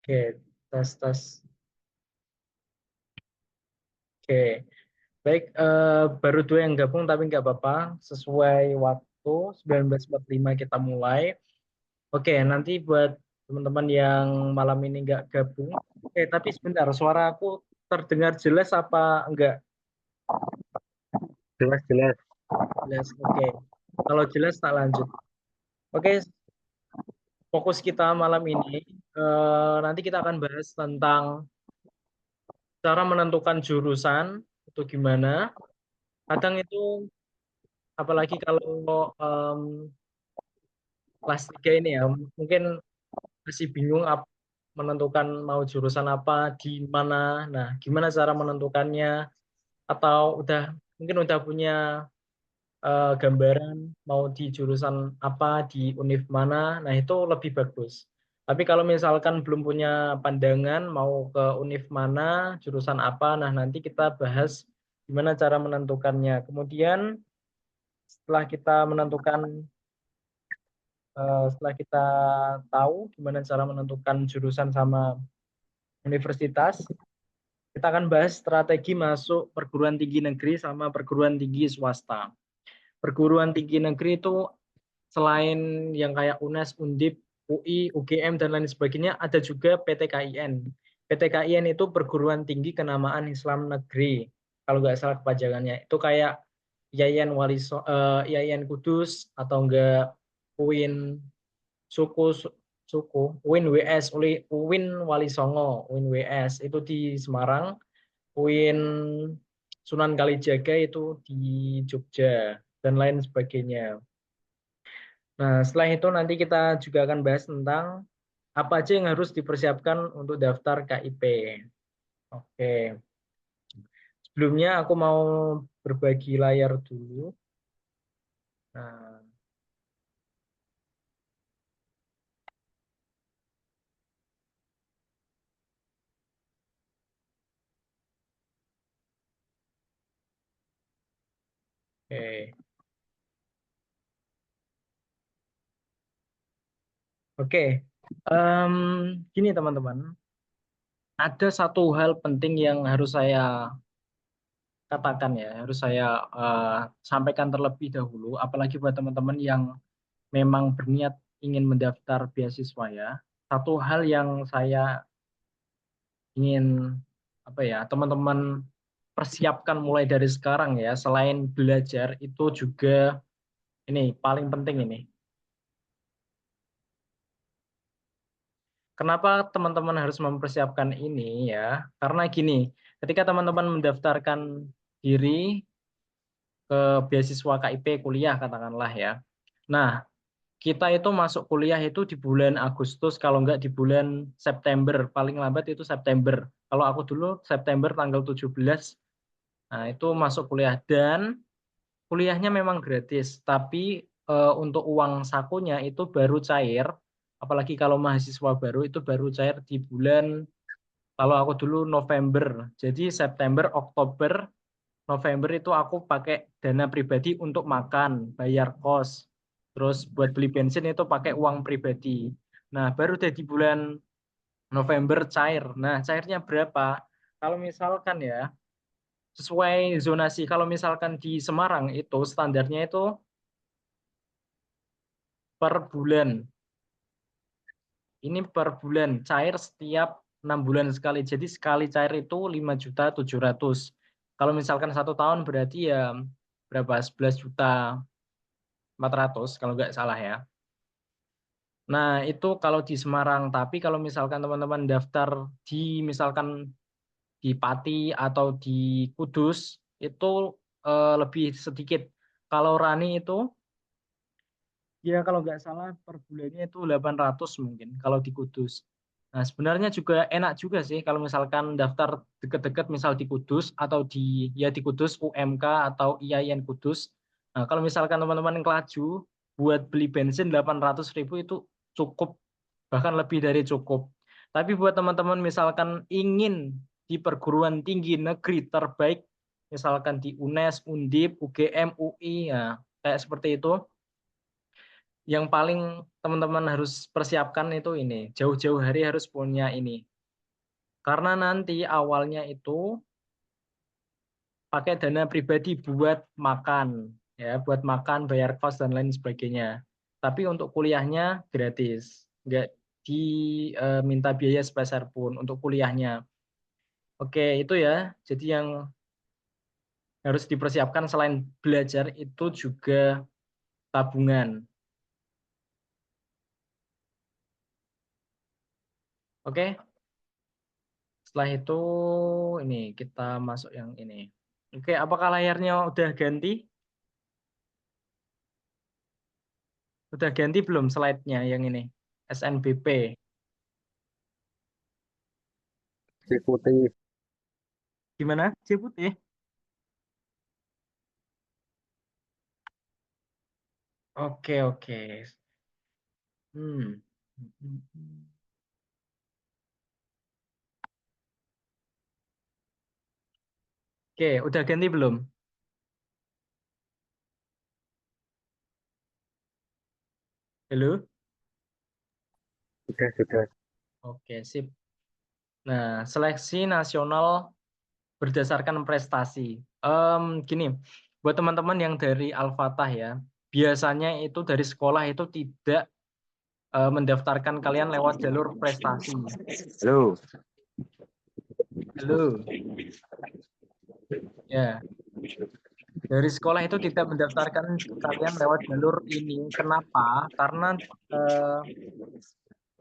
Oke, tes tes. Oke, baik. Baru dua yang gabung tapi nggak apa-apa. Sesuai waktu 19.45 kita mulai. Oke, nanti buat teman-teman yang malam ini nggak gabung. Oke, tapi sebentar, suara aku terdengar jelas apa enggak? Jelas, jelas. Jelas. Oke, kalau jelas tak lanjut. Oke, fokus kita malam ini nanti kita akan bahas tentang cara menentukan jurusan itu gimana. Kadang itu apalagi kalau kelas 3 ini ya, mungkin masih bingung menentukan mau jurusan apa di mana. Nah, gimana cara menentukannya atau mungkin udah punya gambaran mau di jurusan apa di univ mana. Nah, itu lebih bagus. Tapi kalau misalkan belum punya pandangan mau ke univ mana, jurusan apa, nah nanti kita bahas gimana cara menentukannya. Kemudian setelah kita menentukan setelah kita tahu gimana cara menentukan jurusan sama universitas, kita akan bahas strategi masuk perguruan tinggi negeri sama perguruan tinggi swasta. Perguruan tinggi negeri itu selain yang kayak UNES, Undip, UI, UGM, dan lain sebagainya, ada juga PTKIN. PTKIN itu perguruan tinggi kenamaan Islam negeri. Kalau nggak salah kepanjangannya. Itu kayak Yayan Kudus atau enggak UIN suku suku UIN WS UIN Wali Songo UIN WS itu di Semarang, UIN Sunan Kalijaga itu di Jogja dan lain sebagainya. Nah, setelah itu nanti kita juga akan bahas tentang apa aja yang harus dipersiapkan untuk daftar KIP. Oke, sebelumnya aku mau berbagi layar dulu. Nah, oke. Oke, Em, gini teman-teman, ada satu hal penting yang harus saya katakan ya, harus saya sampaikan terlebih dahulu, apalagi buat teman-teman yang memang berniat ingin mendaftar beasiswa ya. Satu hal yang saya ingin apa ya, teman-teman persiapkan mulai dari sekarang ya, selain belajar itu juga ini paling penting ini. Kenapa teman-teman harus mempersiapkan ini ya? Karena gini, ketika teman-teman mendaftarkan diri ke beasiswa KIP kuliah katakanlah ya. Nah, kita itu masuk kuliah itu di bulan Agustus, kalau enggak di bulan September, paling lambat itu September. Kalau aku dulu September tanggal 17, nah itu masuk kuliah dan kuliahnya memang gratis, tapi untuk uang sakunya itu baru cair, apalagi kalau mahasiswa baru itu baru cair di bulan, kalau aku dulu November. Jadi September, Oktober, November itu aku pakai dana pribadi untuk makan, bayar kos. Terus buat beli bensin itu pakai uang pribadi. Nah, baru deh di bulan November cair. Nah, cairnya berapa? Kalau misalkan ya, sesuai zonasi. Kalau misalkan di Semarang itu standarnya itu per bulan. Ini per bulan, cair setiap 6 bulan sekali. Jadi sekali cair itu 5.700.000. Kalau misalkan 1 tahun berarti ya berapa? 11.400.000 kalau nggak salah ya. Nah, itu kalau di Semarang. Tapi kalau misalkan teman-teman daftar di misalkan di Pati atau di Kudus, itu lebih sedikit. Kalau Rani itu ya kalau nggak salah per bulannya itu 800 mungkin kalau di Kudus. Nah, sebenarnya juga enak juga sih kalau misalkan daftar deket-deket misal di Kudus atau di Kudus UMK atau IAIN Kudus. Nah, kalau misalkan teman-teman yang kelaju buat beli bensin 800.000 itu cukup, bahkan lebih dari cukup. Tapi buat teman-teman misalkan ingin di perguruan tinggi negeri terbaik, misalkan di UNES, Undip, UGM, UI, ya kayak seperti itu, Yang paling teman-teman harus persiapkan itu ini, jauh-jauh hari harus punya ini. Karena nanti awalnya itu pakai dana pribadi buat makan, ya, buat makan, bayar kos dan lain sebagainya. Tapi untuk kuliahnya gratis, nggak diminta biaya sepeser pun untuk kuliahnya. Oke, itu ya. Jadi yang harus dipersiapkan selain belajar itu juga tabungan. Oke, setelah itu ini kita masuk yang ini. Oke, apakah layarnya udah ganti? Udah ganti belum slide-nya yang ini? SNBP. Eksekutif. Gimana? C putih? Oke, oke. Hmm. Oke, udah ganti belum? Halo? Sudah. Oke, sip. Nah, seleksi nasional berdasarkan prestasi. Gini, buat teman-teman yang dari Al-Fatah ya, biasanya itu dari sekolah itu tidak mendaftarkan kalian lewat jalur prestasi. Halo. Halo, ya. Dari sekolah itu tidak mendaftarkan kalian lewat jalur ini. Kenapa? Karena eh,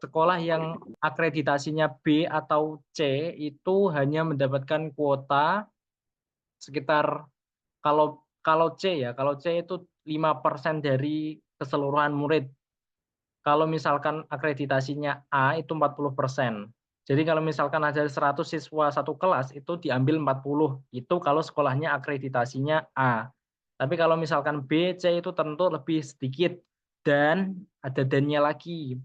sekolah yang akreditasinya B atau C itu hanya mendapatkan kuota sekitar kalau kalau C ya, kalau C itu 5% dari keseluruhan murid. Kalau misalkan akreditasinya A itu 40%. Jadi kalau misalkan ada 100 siswa satu kelas itu diambil 40. Itu kalau sekolahnya akreditasinya A. Tapi kalau misalkan B, C itu tentu lebih sedikit. Dan ada dannya lagi.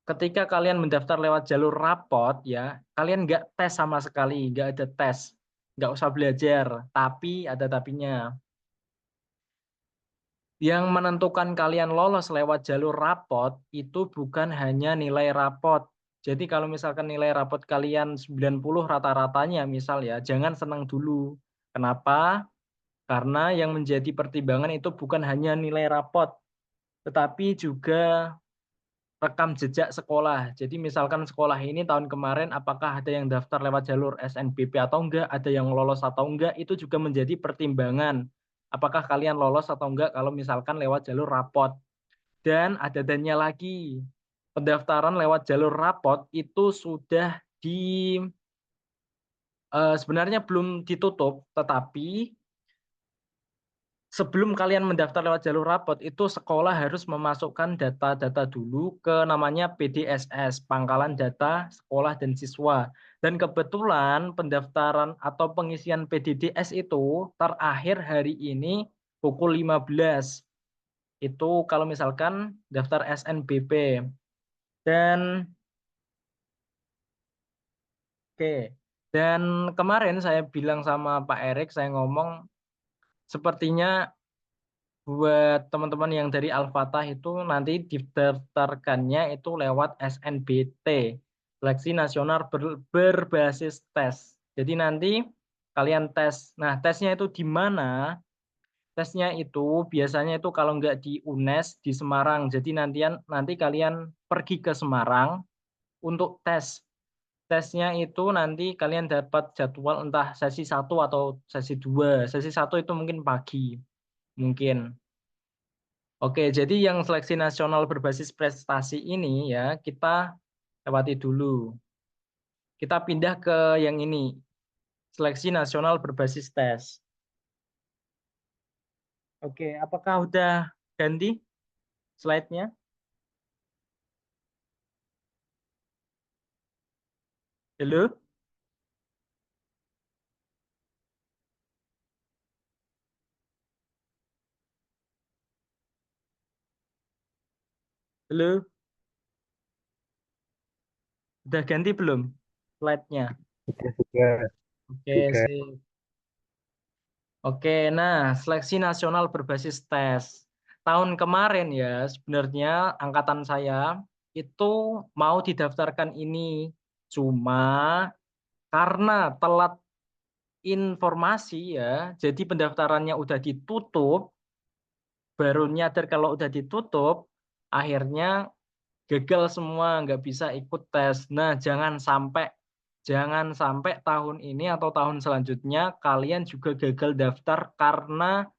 Ketika kalian mendaftar lewat jalur rapot ya, kalian nggak tes sama sekali, nggak ada tes. Nggak usah belajar, tapi ada tapinya. Yang menentukan kalian lolos lewat jalur rapot itu bukan hanya nilai rapot. Jadi kalau misalkan nilai rapot kalian 90 rata-ratanya misal ya, jangan senang dulu. Kenapa? Karena yang menjadi pertimbangan itu bukan hanya nilai rapot, tetapi juga rekam jejak sekolah. Jadi misalkan sekolah ini tahun kemarin apakah ada yang daftar lewat jalur SNBP atau enggak, ada yang lolos atau enggak, itu juga menjadi pertimbangan. Apakah kalian lolos atau enggak kalau misalkan lewat jalur rapot. Dan ada dannya lagi. Pendaftaran lewat jalur rapot itu sudah sebenarnya belum ditutup, tetapi sebelum kalian mendaftar lewat jalur rapot, itu sekolah harus memasukkan data-data dulu ke namanya PDSS, Pangkalan Data Sekolah dan Siswa. Dan kebetulan pendaftaran atau pengisian PDDS itu terakhir hari ini pukul 15. Itu kalau misalkan daftar SNBP. Dan oke. Dan kemarin saya bilang sama Pak Erik, saya ngomong sepertinya buat teman-teman yang dari Al-Fatah itu nanti didaftarkannya itu lewat SNBT, Seleksi Nasional Berbasis Tes. Jadi nanti kalian tes. Nah, tesnya itu di mana? Tesnya itu biasanya itu kalau nggak di UNES di Semarang. Jadi nanti kalian pergi ke Semarang untuk tes. Tesnya itu nanti kalian dapat jadwal entah sesi 1 atau sesi 2. Sesi 1 itu mungkin pagi, mungkin. Oke, jadi yang seleksi nasional berbasis prestasi ini ya, kita lewati dulu. Kita pindah ke yang ini, seleksi nasional berbasis tes. Oke, apakah udah ganti slide-nya? Halo? Halo? Udah ganti belum slide-nya? Sudah. Oke, Sudah. sip. Oke, nah seleksi nasional berbasis tes. tahun kemarin ya, sebenarnya angkatan saya itu mau didaftarkan ini. Cuma karena telat informasi ya, jadi pendaftarannya udah ditutup, baru nyadar kalau udah ditutup, akhirnya gagal semua, nggak bisa ikut tes. Nah, jangan sampai tahun ini atau tahun selanjutnya kalian juga gagal daftar karena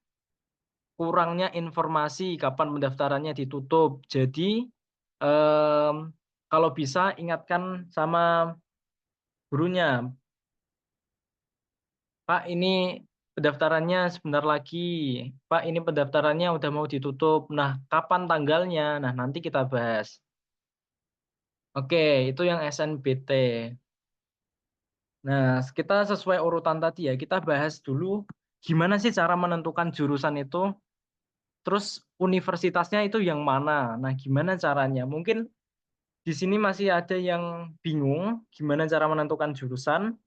kurangnya informasi kapan pendaftarannya ditutup. Jadi, mmm, kalau bisa ingatkan sama gurunya, "Pak, ini pendaftarannya sebentar lagi. Pak, ini pendaftarannya udah mau ditutup. Nah, kapan tanggalnya? Nah, nanti kita bahas." Oke, itu yang SNBT. Nah, kita sesuai urutan tadi ya, kita bahas dulu gimana sih cara menentukan jurusan itu, terus universitasnya itu yang mana. Nah, gimana caranya? Mungkin di sini masih ada yang bingung gimana cara menentukan jurusan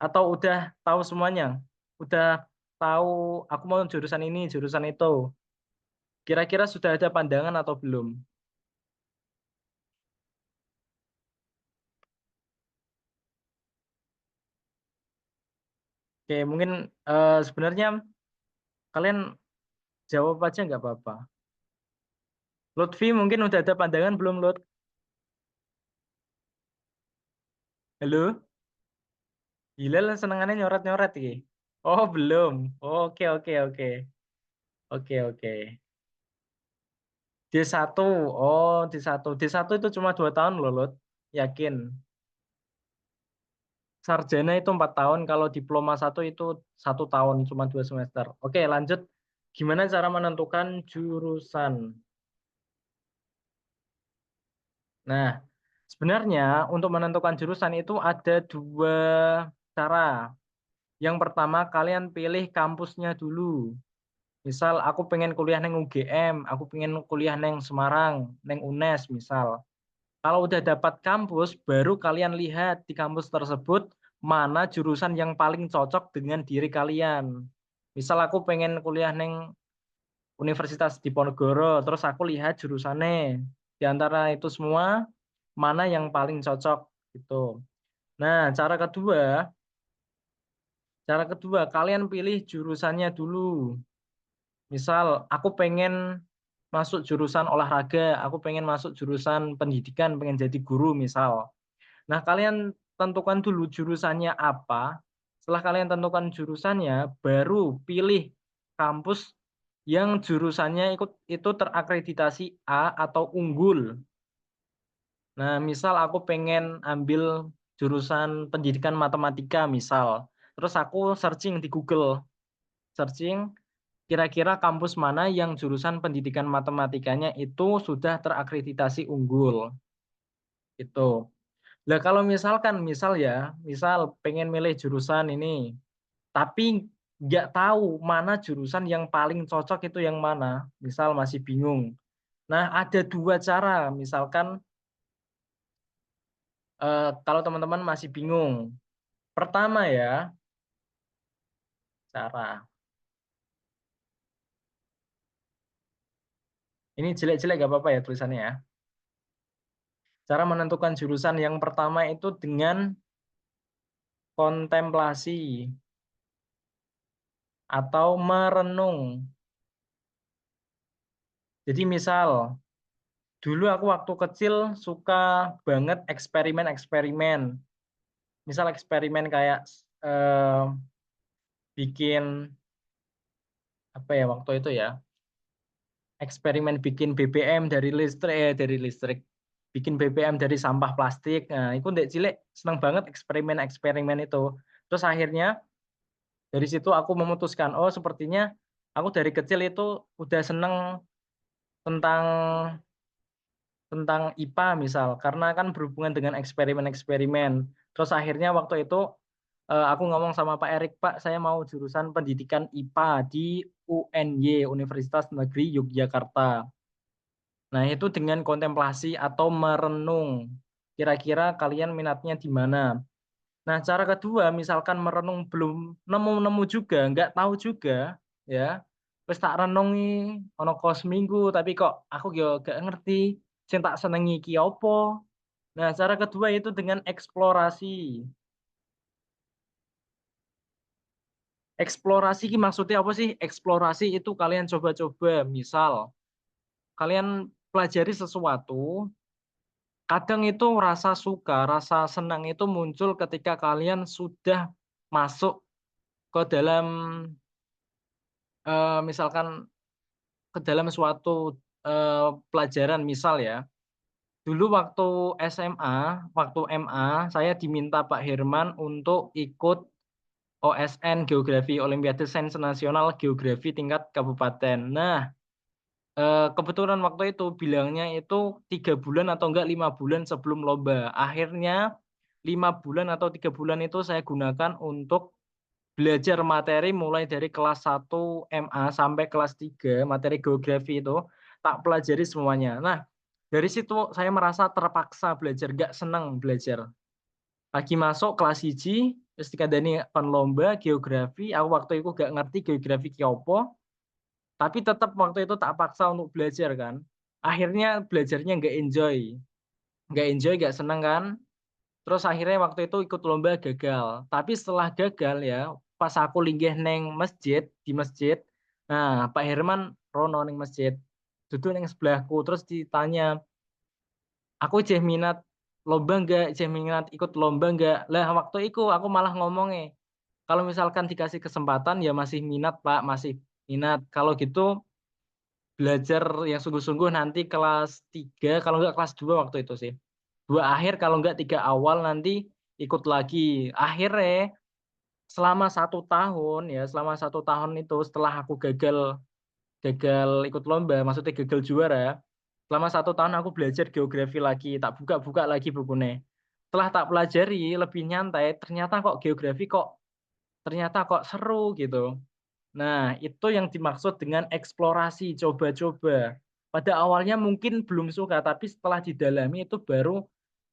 atau udah tahu semuanya? Udah tahu aku mau jurusan ini, jurusan itu. Kira-kira sudah ada pandangan atau belum? Oke, mungkin, sebenarnya kalian jawab aja nggak apa-apa. Lutfi mungkin udah ada pandangan belum, Lut? Halo? Hilal senengannya nyoret-nyoret iki? Oh, belum. Oke, oke, oke. Oke, oke. D1. Oh, D1. D1 itu cuma 2 tahun loh, Lut. Yakin. Sarjana itu 4 tahun, kalau diploma 1 itu 1 tahun, cuma 2 semester. Oke, lanjut. Gimana cara menentukan jurusan? Nah, sebenarnya untuk menentukan jurusan itu ada 2 cara. Yang pertama, kalian pilih kampusnya dulu. Misal aku pengen kuliah neng UGM, aku pengen kuliah neng Semarang, neng UNES misal. Kalau udah dapat kampus, baru kalian lihat di kampus tersebut mana jurusan yang paling cocok dengan diri kalian. Misal aku pengen kuliah neng Universitas Diponegoro, terus aku lihat jurusannya. Di antara itu semua, mana yang paling cocok gitu. Nah, cara kedua kalian pilih jurusannya dulu. Misal aku pengen masuk jurusan olahraga, aku pengen masuk jurusan pendidikan, pengen jadi guru misal. Nah, kalian tentukan dulu jurusannya apa. Setelah kalian tentukan jurusannya, baru pilih kampus yang jurusannya itu terakreditasi A atau unggul. Nah, misal aku pengen ambil jurusan pendidikan matematika misal. Terus aku searching di Google, searching kira-kira kampus mana yang jurusan pendidikan matematikanya itu sudah terakreditasi unggul, gitu. Lah kalau misalkan, misal pengen milih jurusan ini, tapi nggak tahu mana jurusan yang paling cocok itu yang mana, misal masih bingung. Nah, ada 2 cara, misalkan, kalau teman-teman masih bingung. Pertama ya, cara ini jelek-jelek nggak apa-apa ya tulisannya ya. Cara menentukan jurusan yang pertama itu dengan kontemplasi atau merenung. Jadi misal, dulu aku waktu kecil suka banget eksperimen-eksperimen. Misal eksperimen kayak, bikin apa ya waktu itu ya, eksperimen bikin BBM dari listrik, bikin BBM dari sampah plastik. Nah, itu ndek cilik seneng banget eksperimen-eksperimen itu. Terus akhirnya dari situ aku memutuskan, oh sepertinya aku dari kecil itu udah seneng tentang tentang IPA misal, karena kan berhubungan dengan eksperimen-eksperimen. Terus akhirnya waktu itu, aku ngomong sama Pak Erik, "Pak, saya mau jurusan pendidikan IPA di UNY, Universitas Negeri Yogyakarta." Nah, itu dengan kontemplasi atau merenung, kira-kira kalian minatnya di mana. Nah, cara kedua, misalkan merenung belum nemu-nemu juga, nggak tahu juga, ya. Wis tak renungi ana kos seminggu tapi kok aku yo gak ngerti sing tak senengi iki apa. Nah, cara kedua itu dengan eksplorasi. Eksplorasi iki maksudnya apa sih? Eksplorasi itu kalian coba-coba, misal kalian pelajari sesuatu, kadang itu rasa suka, rasa senang itu muncul ketika kalian sudah masuk ke dalam, misalkan ke dalam suatu, pelajaran. Misal ya, dulu waktu SMA, waktu MA, saya diminta Pak Herman untuk ikut OSN Geografi, Olimpiade Sains Nasional Geografi tingkat kabupaten. Nah, kebetulan waktu itu bilangnya itu 3 bulan atau enggak 5 bulan sebelum lomba. Akhirnya 5 bulan atau 3 bulan itu saya gunakan untuk belajar materi mulai dari kelas 1 MA sampai kelas 3 materi geografi itu, tak pelajari semuanya. Nah, dari situ saya merasa terpaksa belajar, nggak senang belajar. Lagi masuk kelas 1, terus dikandani kon lomba geografi, aku waktu itu gak ngerti geografi ki opo, tapi tetap waktu itu tak paksa untuk belajar kan. Akhirnya belajarnya nggak enjoy, nggak seneng kan. Terus akhirnya waktu itu ikut lomba gagal. Tapi setelah gagal ya, pas aku linggih neng masjid, di masjid, nah Pak Herman rono neng masjid, duduk neng sebelahku, terus ditanya, aku ceh minat lomba nggak, ceh minat ikut lomba nggak. Lah waktu itu aku malah ngomongnya, kalau misalkan dikasih kesempatan ya masih minat Pak, masih minat. Kalau gitu belajar yang sungguh-sungguh nanti kelas 3 kalau nggak kelas 2 waktu itu sih. 2 akhir kalau nggak 3 awal nanti ikut lagi. Akhirnya selama 1 tahun ya, selama 1 tahun itu setelah aku gagal gagal ikut lomba, maksudnya gagal juara, selama 1 tahun aku belajar geografi lagi, tak buka-buka lagi bukunya. Setelah tak pelajari lebih nyantai, ternyata kok geografi kok ternyata kok seru gitu. Nah, itu yang dimaksud dengan eksplorasi, coba-coba. Pada awalnya mungkin belum suka, tapi setelah didalami itu baru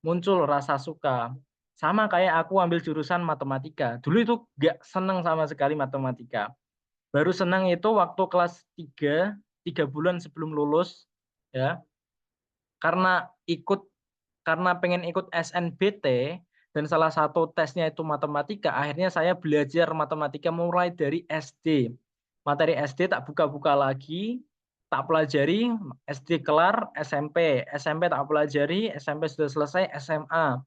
muncul rasa suka. Sama kayak aku ambil jurusan matematika. Dulu itu nggak seneng sama sekali matematika. Baru senang itu waktu kelas 3, 3 bulan sebelum lulus, ya. Karena ikut karena pengen ikut SNBT dan salah satu tesnya itu matematika, akhirnya saya belajar matematika mulai dari SD. Materi SD tak buka-buka lagi, tak pelajari, SD kelar, SMP tak pelajari, SMP sudah selesai, SMA.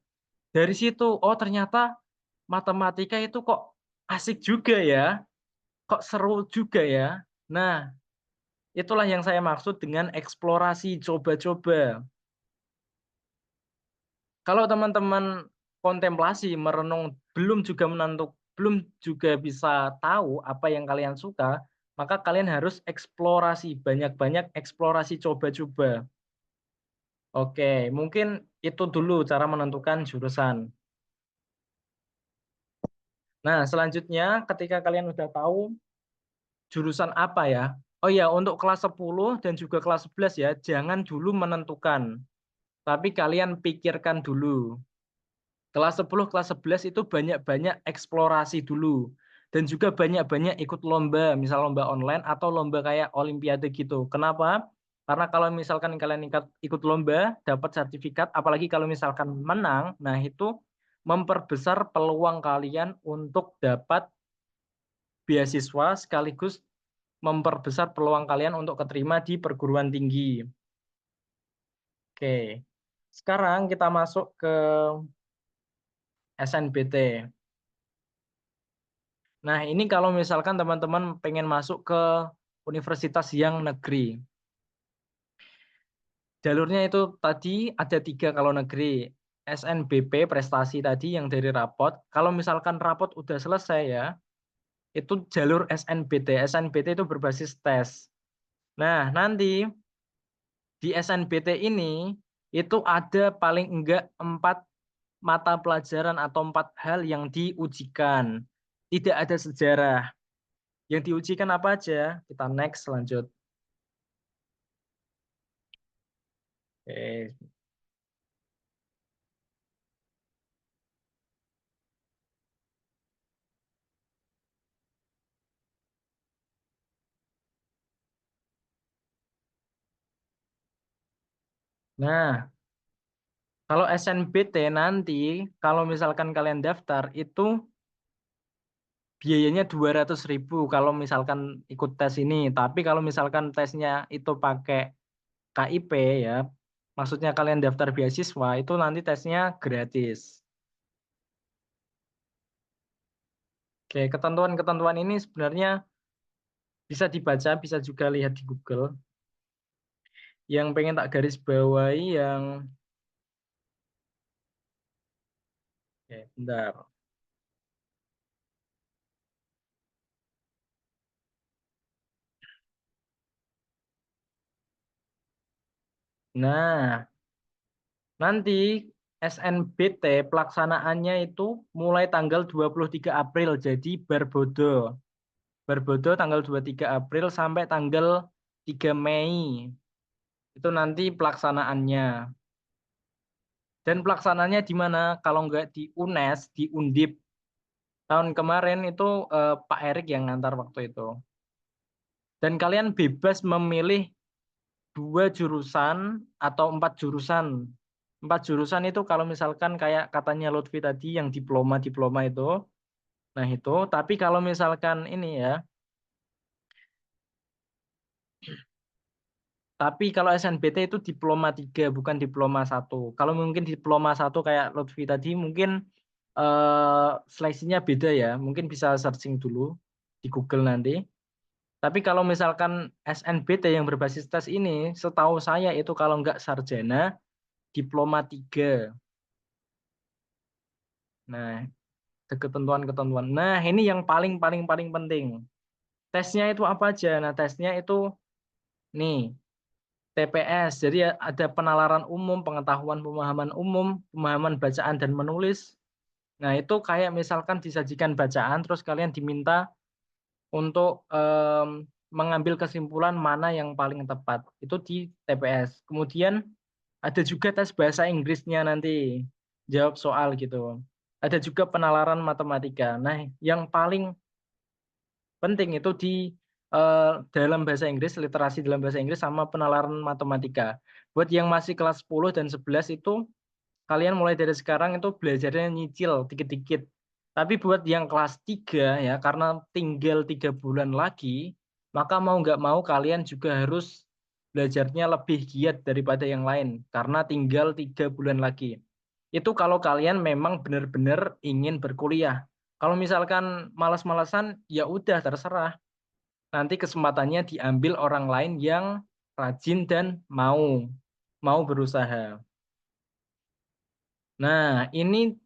Dari situ, oh ternyata matematika itu kok asik juga ya, kok seru juga ya. Nah, itulah yang saya maksud dengan eksplorasi, coba-coba. Kalau teman-teman kontemplasi, merenung, belum juga bisa tahu apa yang kalian suka, maka kalian harus eksplorasi, banyak-banyak eksplorasi, coba-coba. Oke, mungkin itu dulu cara menentukan jurusan. Nah, selanjutnya ketika kalian udah tahu jurusan apa ya. Oh iya, untuk kelas 10 dan juga kelas 11 ya, jangan dulu menentukan, tapi kalian pikirkan dulu. Kelas 10, kelas 11 itu banyak-banyak eksplorasi dulu. Dan juga banyak-banyak ikut lomba, misal lomba online atau lomba kayak olimpiade gitu. Kenapa? Karena kalau misalkan kalian ikut lomba, dapat sertifikat, apalagi kalau misalkan menang, nah itu memperbesar peluang kalian untuk dapat beasiswa sekaligus memperbesar peluang kalian untuk keterima di perguruan tinggi. Oke, sekarang kita masuk ke SNBT. Nah, ini kalau misalkan teman-teman pengen masuk ke universitas yang negeri. Jalurnya itu tadi ada 3 kalau negeri. SNBP prestasi tadi yang dari rapot. Kalau misalkan rapot udah selesai ya, itu jalur SNBT. SNBT itu berbasis tes. Nah, nanti di SNBT ini itu ada paling enggak 4 mata pelajaran atau 4 hal yang diujikan. Tidak ada sejarah. Yang diujikan apa aja? Kita next lanjut. Oke. Nah, kalau SNBT nanti, kalau misalkan kalian daftar, itu biayanya 200.000 kalau misalkan ikut tes ini. Tapi kalau misalkan tesnya itu pakai KIP ya, maksudnya kalian daftar beasiswa, itu nanti tesnya gratis. Oke, ketentuan-ketentuan ini sebenarnya bisa dibaca, bisa juga lihat di Google. Yang pengen tak garis bawahi yang, oke, bentar. Nah, nanti SNBT pelaksanaannya itu mulai tanggal 23 April, jadi Barbodo. Barbodo tanggal 23 April sampai tanggal 3 Mei. Itu nanti pelaksanaannya. Dan pelaksanaannya di mana? Kalau nggak di UNES, di Undip. Tahun kemarin itu Pak Erik yang ngantar waktu itu. Dan kalian bebas memilih 2 jurusan atau 4 jurusan. 4 jurusan itu kalau misalkan kayak katanya Lutfi tadi yang diploma-diploma itu. Nah itu, tapi kalau misalkan ini ya, tapi kalau SNBT itu diploma 3 bukan diploma 1. Kalau mungkin diploma 1 kayak Lutfi tadi mungkin seleksinya beda ya. Mungkin bisa searching dulu di Google nanti. Tapi kalau misalkan SNBT yang berbasis tes ini, setahu saya itu kalau nggak sarjana, diploma 3. Nah, ketentuan-ketentuan. Nah, ini yang paling paling paling penting. Tesnya itu apa aja? Nah, tesnya itu nih, TPS. Jadi ada penalaran umum, pengetahuan pemahaman umum, pemahaman bacaan dan menulis. Nah, itu kayak misalkan disajikan bacaan, terus kalian diminta untuk mengambil kesimpulan mana yang paling tepat. Itu di TPS. Kemudian ada juga tes bahasa Inggrisnya nanti, jawab soal gitu. Ada juga penalaran matematika. Nah, yang paling penting itu di dalam bahasa Inggris, literasi dalam bahasa Inggris sama penalaran matematika. Buat yang masih kelas 10 dan 11 itu kalian mulai dari sekarang itu belajarnya nyicil dikit-dikit. Tapi buat yang kelas 3 ya, karena tinggal 3 bulan lagi, maka mau nggak mau kalian juga harus belajarnya lebih giat daripada yang lain, karena tinggal 3 bulan lagi. Itu kalau kalian memang benar-benar ingin berkuliah. Kalau misalkan malas-malasan, ya udah terserah. Nanti kesempatannya diambil orang lain yang rajin dan mau berusaha. Nah, ini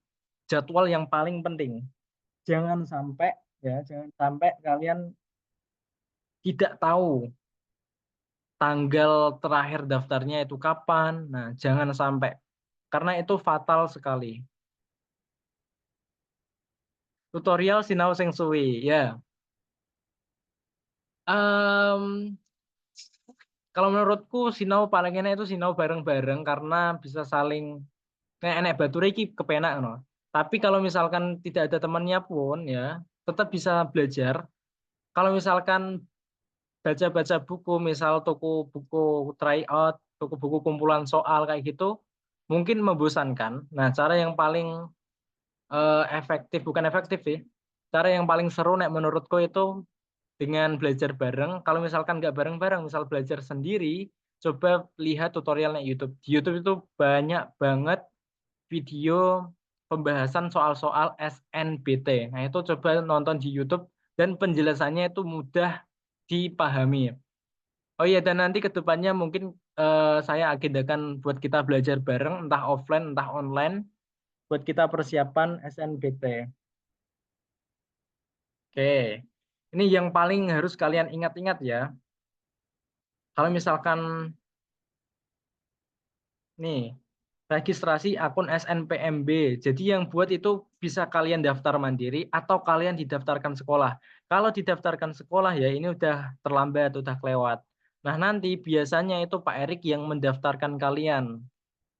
jadwal yang paling penting. Jangan sampai jangan sampai kalian tidak tahu tanggal terakhir daftarnya itu kapan. Nah, jangan sampai karena itu fatal sekali. Tutorial sinau sing suwi, ya. Em, Kalau menurutku sinau paling enak itu sinau bareng-bareng karena bisa saling kayak enek bature iki kepenak no. Tapi kalau misalkan tidak ada temannya pun ya tetap bisa belajar. Kalau misalkan baca-baca buku, misal toko buku tryout, toko buku kumpulan soal kayak gitu, mungkin membosankan. Nah, cara yang paling efektif, bukan efektif sih, cara yang paling seru nek menurutku itu dengan belajar bareng. Kalau misalkan nggak bareng-bareng, misal belajar sendiri, coba lihat tutorialnya YouTube. Di YouTube itu banyak banget video pembahasan soal-soal SNBT. Nah, itu coba nonton di YouTube dan penjelasannya itu mudah dipahami. Oh iya, dan nanti ke depannya mungkin saya agendakan buat kita belajar bareng, entah offline, entah online, buat kita persiapan SNBT. Oke, ini yang paling harus kalian ingat-ingat ya. Kalau misalkan nih, registrasi akun SNPMB. Jadi yang buat itu bisa kalian daftar mandiri atau kalian didaftarkan sekolah. Kalau didaftarkan sekolah ya ini udah terlambat, udah kelewat. Nah, nanti biasanya itu Pak Erik yang mendaftarkan kalian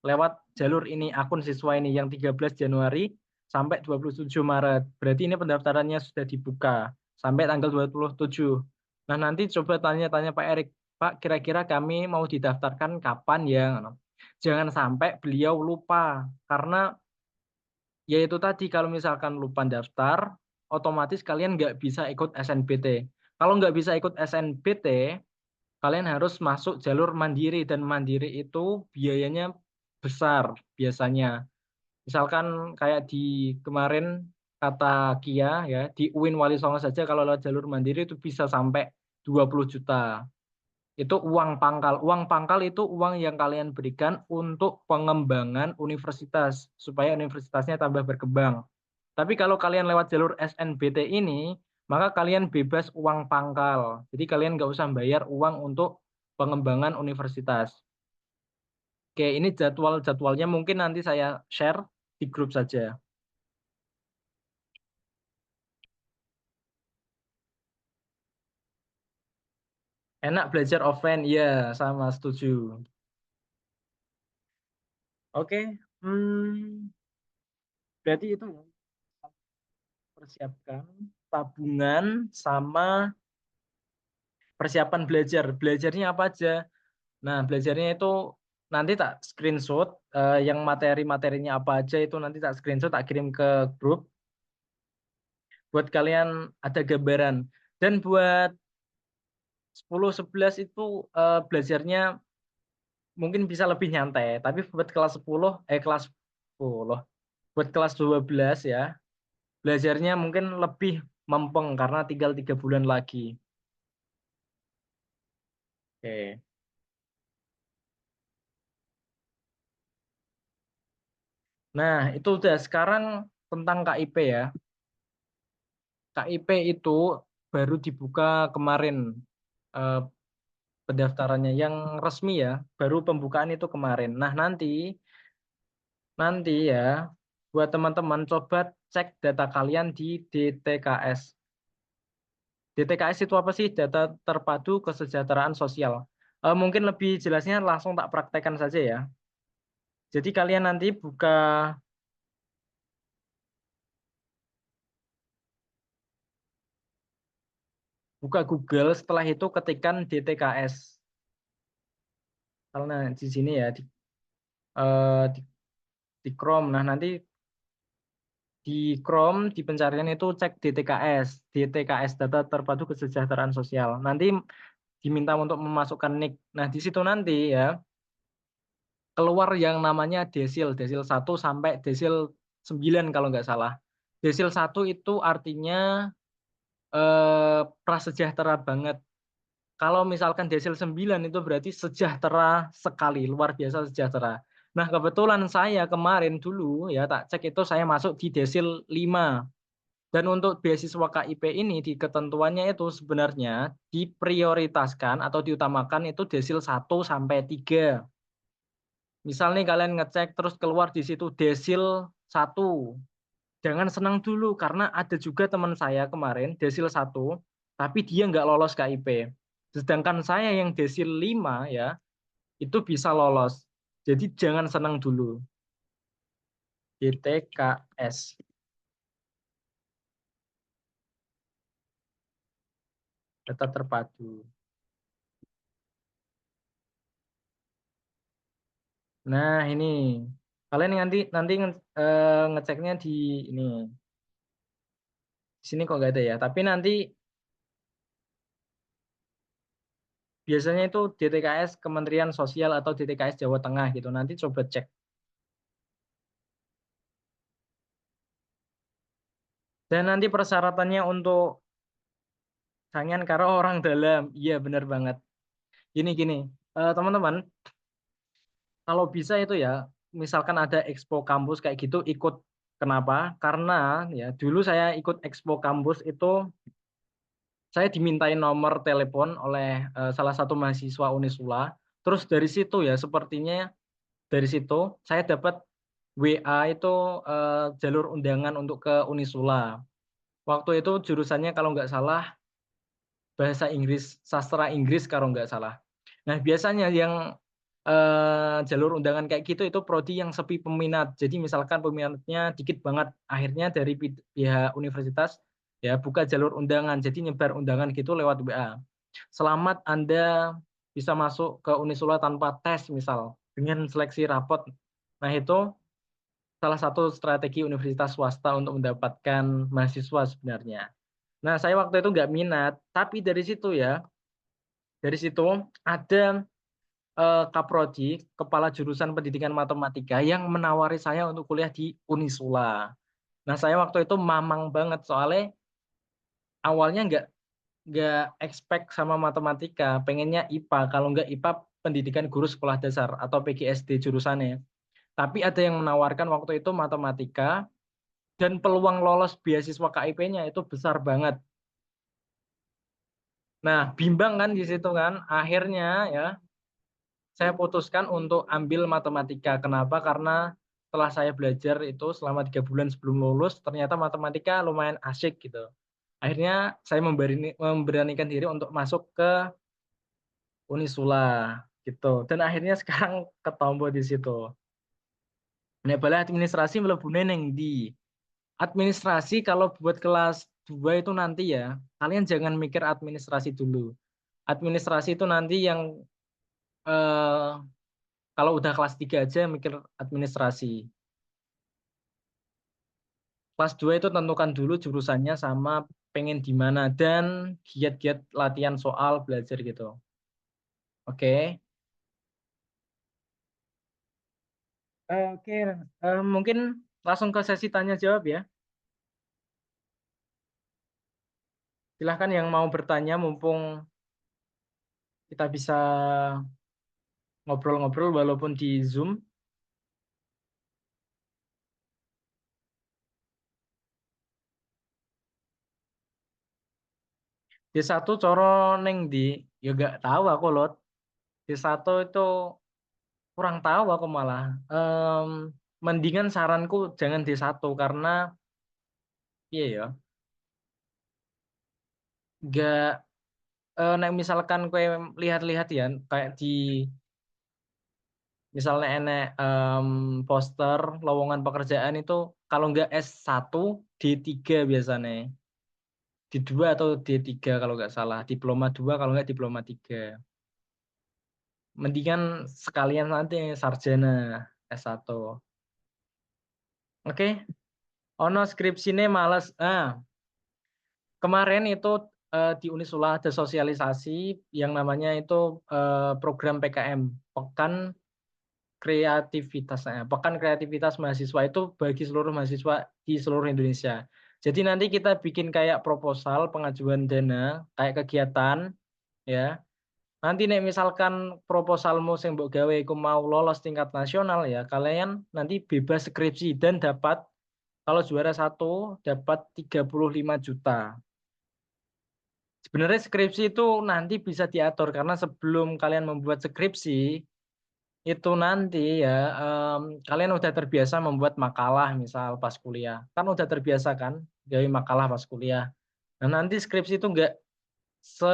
lewat jalur ini, akun siswa ini yang 13 Januari sampai 27 Maret. Berarti ini pendaftarannya sudah dibuka sampai tanggal 27. Nah, nanti coba tanya-tanya Pak Erik, Pak, kira-kira kami mau didaftarkan kapan ya? jangan sampai beliau lupa. Karena ya itu tadi, kalau misalkan lupa daftar, otomatis kalian nggak bisa ikut SNBT. Kalau nggak bisa ikut SNBT, kalian harus masuk jalur mandiri, dan mandiri itu biayanya besar biasanya. Misalkan kayak di kemarin kata Kia ya, di UIN Wali Songo saja kalau lewat jalur mandiri itu bisa sampai 20 juta. Itu uang pangkal. Uang pangkal itu uang yang kalian berikan untuk pengembangan universitas supaya universitasnya tambah berkembang. Tapi kalau kalian lewat jalur SNBT ini, maka kalian bebas uang pangkal. Jadi kalian nggak usah bayar uang untuk pengembangan universitas. Oke, ini jadwal-jadwalnya mungkin nanti saya share di grup saja. Enak belajar offline, iya sama setuju. Oke, berarti itu ya, persiapkan tabungan sama persiapan belajar. Belajarnya apa aja? Nah, belajarnya itu nanti tak screenshot, yang materi-materinya apa aja itu nanti tak screenshot, tak kirim ke grup buat kalian ada gambaran. Dan buat 10-11 itu belajarnya mungkin bisa lebih nyantai, tapi buat kelas 10, buat kelas 12 ya, belajarnya mungkin lebih mempeng karena tinggal 3 bulan lagi. Oke. Nah, itu udah sekarang tentang KIP ya. KIP itu baru dibuka kemarin, eh, pendaftarannya yang resmi ya, baru pembukaan itu kemarin. Nah, nanti ya buat teman-teman coba cek data kalian di DTKS. DTKS itu apa sih? Data Terpadu Kesejahteraan Sosial. Mungkin lebih jelasnya langsung tak praktekkan saja ya. Jadi kalian nanti buka Google, setelah itu ketikkan DTKS. Karena di sini ya eh, di Chrome. Nah, nanti di Chrome di pencarian itu cek DTKS, DTKS Data Terpadu Kesejahteraan Sosial. Nanti diminta untuk memasukkan NIK. Nah, di situ nanti ya keluar yang namanya desil 1 sampai desil 9 kalau nggak salah. Desil 1 itu artinya prasejahtera banget. Kalau misalkan desil 9 itu berarti sejahtera sekali, luar biasa sejahtera. Nah, kebetulan saya kemarin dulu ya tak cek itu saya masuk di desil 5. Dan untuk beasiswa KIP ini di ketentuannya itu sebenarnya diprioritaskan atau diutamakan itu desil 1 sampai 3. Misal nih kalian ngecek terus keluar di situ desil 1. Jangan senang dulu karena ada juga teman saya kemarin desil 1 tapi dia nggak lolos KIP. Sedangkan saya yang desil 5 ya itu bisa lolos. Jadi jangan senang dulu. DTKS. Data terpadu. Nah, ini kalian nanti nanti ngeceknya di ini. Di sini kok nggak ada ya. Tapi nanti biasanya itu DTKS Kementerian Sosial atau DTKS Jawa Tengah gitu. Nanti coba cek. Dan nanti persyaratannya untuk jangan karena orang dalam. Iya, benar banget. Gini, teman-teman, kalau bisa itu ya, misalkan ada expo kampus kayak gitu ikut. Kenapa? Karena ya dulu saya ikut expo kampus itu saya dimintain nomor telepon oleh salah satu mahasiswa Unisula. Terus dari situ ya sepertinya dari situ saya dapat WA itu jalur undangan untuk ke Unisula. Waktu itu jurusannya kalau nggak salah bahasa Inggris, sastra Inggris kalau nggak salah. Nah, biasanya yang jalur undangan kayak gitu itu prodi yang sepi peminat. Jadi misalkan peminatnya dikit banget, akhirnya dari pihak universitas ya buka jalur undangan. Jadi nyebar undangan gitu lewat WA. Selamat Anda bisa masuk ke Unisula tanpa tes misal. dengan seleksi rapot. Nah, itu salah satu strategi universitas swasta untuk mendapatkan mahasiswa sebenarnya. Nah, saya waktu itu nggak minat, tapi dari situ ada Kaprodi, kepala jurusan pendidikan matematika yang menawari saya untuk kuliah di Unisula. Nah, saya waktu itu mamang banget soalnya awalnya nggak expect sama matematika, pengennya IPA. Kalau nggak IPA, pendidikan guru sekolah dasar atau PGSD jurusannya. Tapi ada yang menawarkan waktu itu matematika dan peluang lolos beasiswa KIP-nya itu besar banget. Nah, bimbang kan di situ kan. Akhirnya ya saya putuskan untuk ambil matematika. Kenapa? Karena setelah saya belajar itu selama 3 bulan sebelum lulus, ternyata matematika lumayan asyik gitu. Akhirnya saya memberanikan diri untuk masuk ke Unisula gitu. Dan akhirnya sekarang ketombo di situ. Nek bala administrasi mlebune ning di administrasi kalau buat kelas 2 itu nanti ya, kalian jangan mikir administrasi dulu. Administrasi itu nanti yang eh, kalau udah kelas 3 aja mikir administrasi. Kelas 2 itu tentukan dulu jurusannya sama pengen di mana dan giat-giat latihan soal belajar gitu. Oke. Oke, mungkin langsung ke sesi tanya jawab ya. Silahkan yang mau bertanya mumpung kita bisa ngobrol-ngobrol walaupun di Zoom. D1 coro neng di ya gak tahu aku loh. D1 itu kurang tahu aku malah. Mendingan saranku jangan D1 karena iya ya, gak nek misalkan kue lihat-lihat ya kayak di misalnya enek poster lowongan pekerjaan itu kalau nggak S1 D3 biasanya. D2 atau D3 kalau nggak salah, diploma 2 kalau nggak diploma 3. Mendingan sekalian nanti sarjana S1. Oke, ono skripsine males. Kemarin itu di Unisula ada sosialisasi yang namanya itu program PKM, Pekan Kreativitas Mahasiswa itu bagi seluruh mahasiswa di seluruh Indonesia. Jadi nanti kita bikin kayak proposal pengajuan dana, kayak kegiatan, ya. Nanti nih misalkan proposalmu sing mbok gawe iku mau lolos tingkat nasional ya, kalian nanti bebas skripsi dan dapat kalau juara 1 dapat 35 juta. Sebenarnya skripsi itu nanti bisa diatur karena sebelum kalian membuat skripsi itu nanti ya kalian udah terbiasa membuat makalah misal pas kuliah. Kan udah terbiasa kan gawe makalah pas kuliah. Nah, nanti skripsi itu enggak se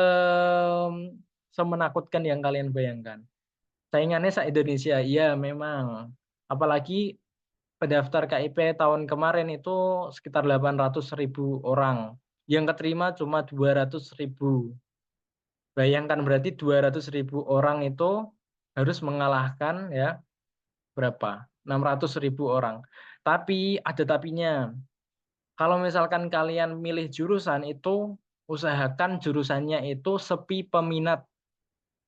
semenakutkan yang kalian bayangkan. Saingannya se-Indonesia, iya memang. Apalagi pendaftar KIP tahun kemarin itu sekitar 800.000 orang. Yang keterima cuma 200.000. Bayangkan berarti 200.000 orang itu harus mengalahkan ya berapa? 600.000 orang. Tapi ada tapinya. Kalau misalkan kalian milih jurusan itu usahakan jurusannya itu sepi peminat.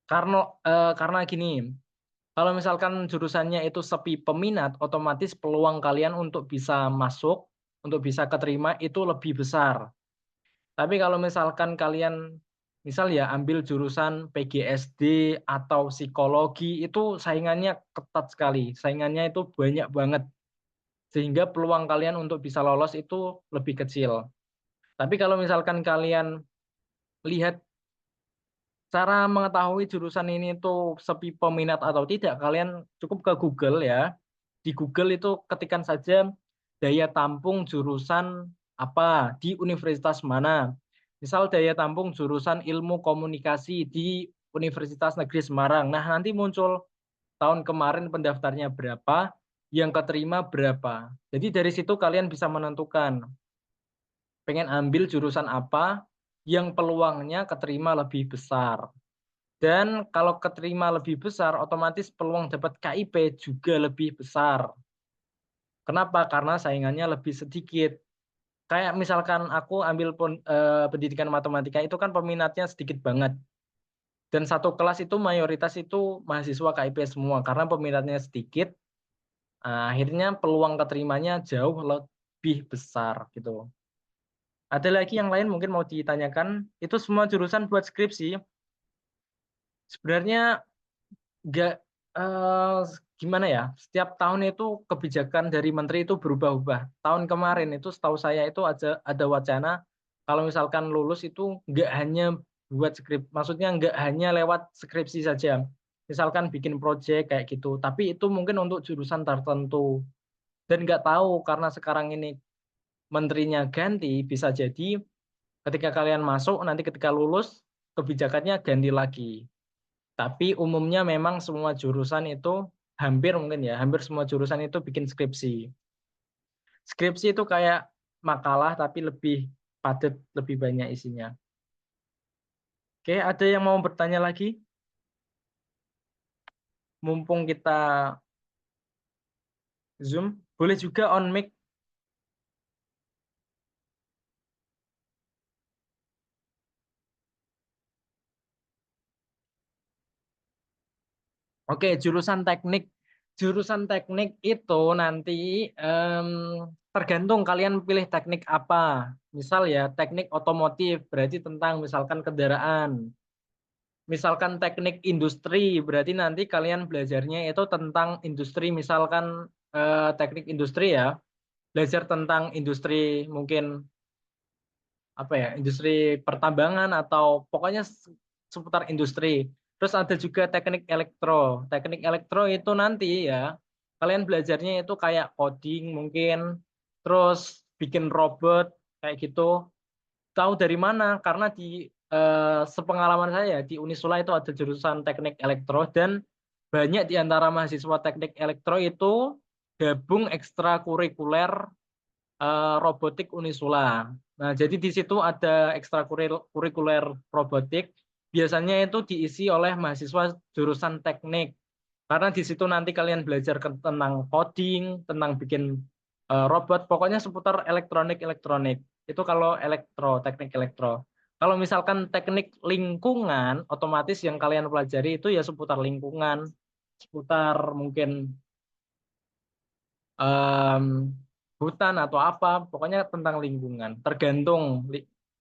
Karena gini, kalau misalkan jurusannya itu sepi peminat, otomatis peluang kalian untuk bisa masuk, untuk bisa keterima itu lebih besar. Tapi kalau misalkan kalian misal ya ambil jurusan PGSD atau psikologi itu saingannya ketat sekali. Saingannya itu banyak banget. Sehingga peluang kalian untuk bisa lolos itu lebih kecil. Tapi kalau misalkan kalian lihat cara mengetahui jurusan ini tuh sepi peminat atau tidak, kalian cukup ke Google ya. Di Google itu ketikkan saja daya tampung jurusan apa di universitas mana. Misal daya tampung jurusan ilmu komunikasi di Universitas Negeri Semarang. Nah, nanti muncul tahun kemarin pendaftarnya berapa, yang keterima berapa. Jadi dari situ kalian bisa menentukan pengen ambil jurusan apa yang peluangnya keterima lebih besar. Dan kalau keterima lebih besar, otomatis peluang dapat KIP juga lebih besar. Kenapa? Karena saingannya lebih sedikit. Kayak misalkan aku ambil pendidikan matematika itu kan peminatnya sedikit banget. Dan satu kelas itu mayoritas itu mahasiswa KIP semua karena peminatnya sedikit. Akhirnya peluang keterimanya jauh lebih besar gitu. Ada lagi yang lain mungkin mau ditanyakan? Itu semua jurusan buat skripsi. Sebenarnya nggak gimana ya? Setiap tahun itu kebijakan dari menteri itu berubah-ubah. Tahun kemarin itu setahu saya itu ada wacana kalau misalkan lulus itu nggak hanya buat skrip, maksudnya nggak hanya lewat skripsi saja. Misalkan bikin project kayak gitu, tapi itu mungkin untuk jurusan tertentu. Dan nggak tahu karena sekarang ini menterinya ganti, bisa jadi ketika kalian masuk, nanti ketika lulus, kebijakannya ganti lagi. Tapi umumnya memang semua jurusan itu hampir mungkin ya, hampir semua jurusan itu bikin skripsi. Skripsi itu kayak makalah tapi lebih padat, lebih banyak isinya. Oke, ada yang mau bertanya lagi? Mumpung kita Zoom, boleh juga on mic. Oke, jurusan teknik. Jurusan teknik itu nanti tergantung kalian pilih teknik apa. Misal ya, teknik otomotif berarti tentang misalkan kendaraan. Misalkan teknik industri, berarti nanti kalian belajarnya itu tentang industri, misalkan teknik industri ya, belajar tentang industri mungkin apa ya, industri pertambangan atau pokoknya seputar industri. Terus ada juga teknik elektro. Teknik elektro itu nanti ya, kalian belajarnya itu kayak coding mungkin, terus bikin robot kayak gitu. Tahu dari mana? Karena di sepengalaman saya di Unisula itu ada jurusan teknik elektro dan banyak di antara mahasiswa teknik elektro itu gabung ekstrakurikuler robotik Unisula. Nah, jadi di situ ada ekstrakurikuler robotik. Biasanya itu diisi oleh mahasiswa jurusan teknik. Karena di situ nanti kalian belajar tentang coding, tentang bikin robot, pokoknya seputar elektronik-elektronik. Itu kalau elektro, teknik elektro. Kalau misalkan teknik lingkungan, otomatis yang kalian pelajari itu ya seputar lingkungan, seputar mungkin em, hutan atau apa, pokoknya tentang lingkungan, tergantung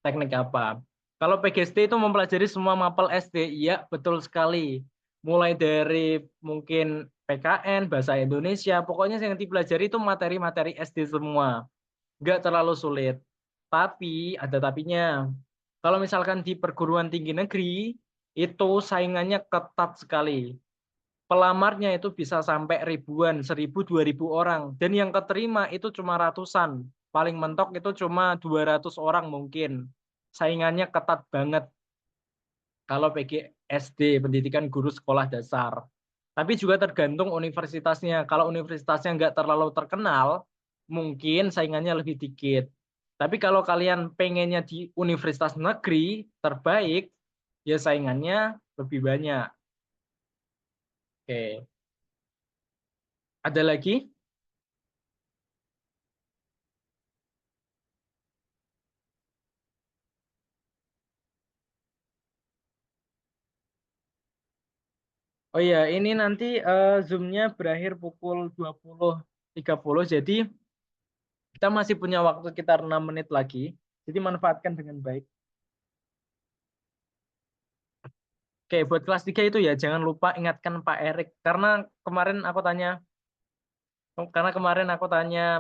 teknik apa. Kalau PGSD itu mempelajari semua mapel SD, iya betul sekali. Mulai dari mungkin PKN, bahasa Indonesia, pokoknya yang dipelajari itu materi-materi SD semua. Nggak terlalu sulit. Tapi, ada tapinya. Kalau misalkan di perguruan tinggi negeri, itu saingannya ketat sekali. Pelamarnya itu bisa sampai ribuan, 1.000 2.000 orang. Dan yang keterima itu cuma ratusan. Paling mentok itu cuma 200 orang mungkin. Saingannya ketat banget kalau PGSD, Pendidikan Guru Sekolah Dasar. Tapi juga tergantung universitasnya. Kalau universitasnya nggak terlalu terkenal, mungkin saingannya lebih dikit. Tapi kalau kalian pengennya di universitas negeri terbaik, ya saingannya lebih banyak. Oke. Ada lagi? Oh iya, ini nanti Zoom-nya berakhir pukul 20.30, jadi kita masih punya waktu sekitar 6 menit lagi. Jadi manfaatkan dengan baik. Oke, buat kelas 3 itu ya, jangan lupa ingatkan Pak Erik. Karena kemarin aku tanya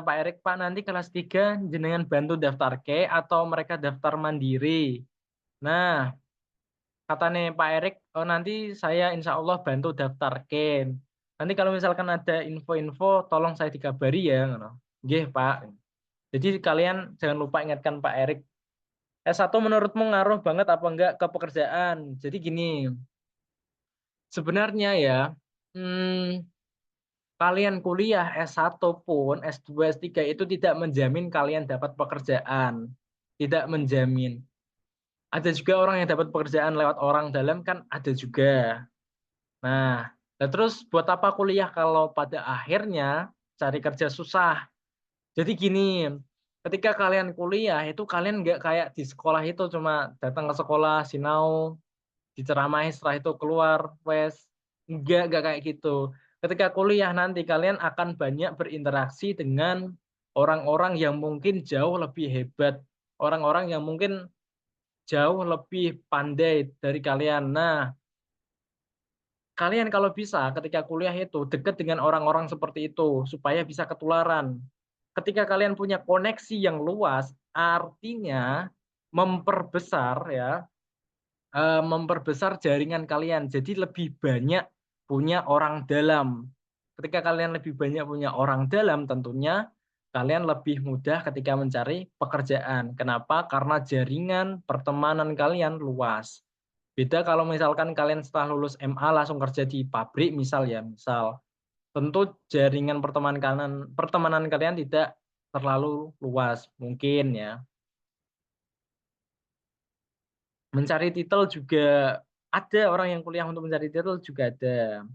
Pak Erik, Pak nanti kelas 3 jenengan bantu daftar ke atau mereka daftar mandiri. Nah, katanya Pak Erik, oh nanti saya insya Allah bantu daftar ke. Nanti kalau misalkan ada info-info, tolong saya dikabari ya. Ngono. Nggih, Pak. Jadi kalian jangan lupa ingatkan Pak Erik. S1 menurutmu ngaruh banget apa enggak ke pekerjaan? Jadi gini, sebenarnya ya, hmm, kalian kuliah S1 pun, S2, S3 itu tidak menjamin kalian dapat pekerjaan. Tidak menjamin. Ada juga orang yang dapat pekerjaan lewat orang dalam kan ada juga. Nah, terus buat apa kuliah kalau pada akhirnya cari kerja susah? Jadi gini, ketika kalian kuliah itu kalian nggak kayak di sekolah itu cuma datang ke sekolah, sinau, diceramahi setelah itu keluar, wes. Enggak kayak gitu. Ketika kuliah nanti kalian akan banyak berinteraksi dengan orang-orang yang mungkin jauh lebih hebat, orang-orang yang mungkin jauh lebih pandai dari kalian. Nah, kalian kalau bisa ketika kuliah itu dekat dengan orang-orang seperti itu supaya bisa ketularan. Ketika kalian punya koneksi yang luas, artinya memperbesar ya, memperbesar jaringan kalian. Jadi lebih banyak punya orang dalam. Ketika kalian lebih banyak punya orang dalam, tentunya kalian lebih mudah ketika mencari pekerjaan. Kenapa? Karena jaringan pertemanan kalian luas. Beda kalau misalkan kalian setelah lulus MA langsung kerja di pabrik misal ya, misal. Tentu jaringan pertemanan kalian tidak terlalu luas, mungkin ya. Mencari titel juga ada orang yang kuliah untuk mencari titel juga ada.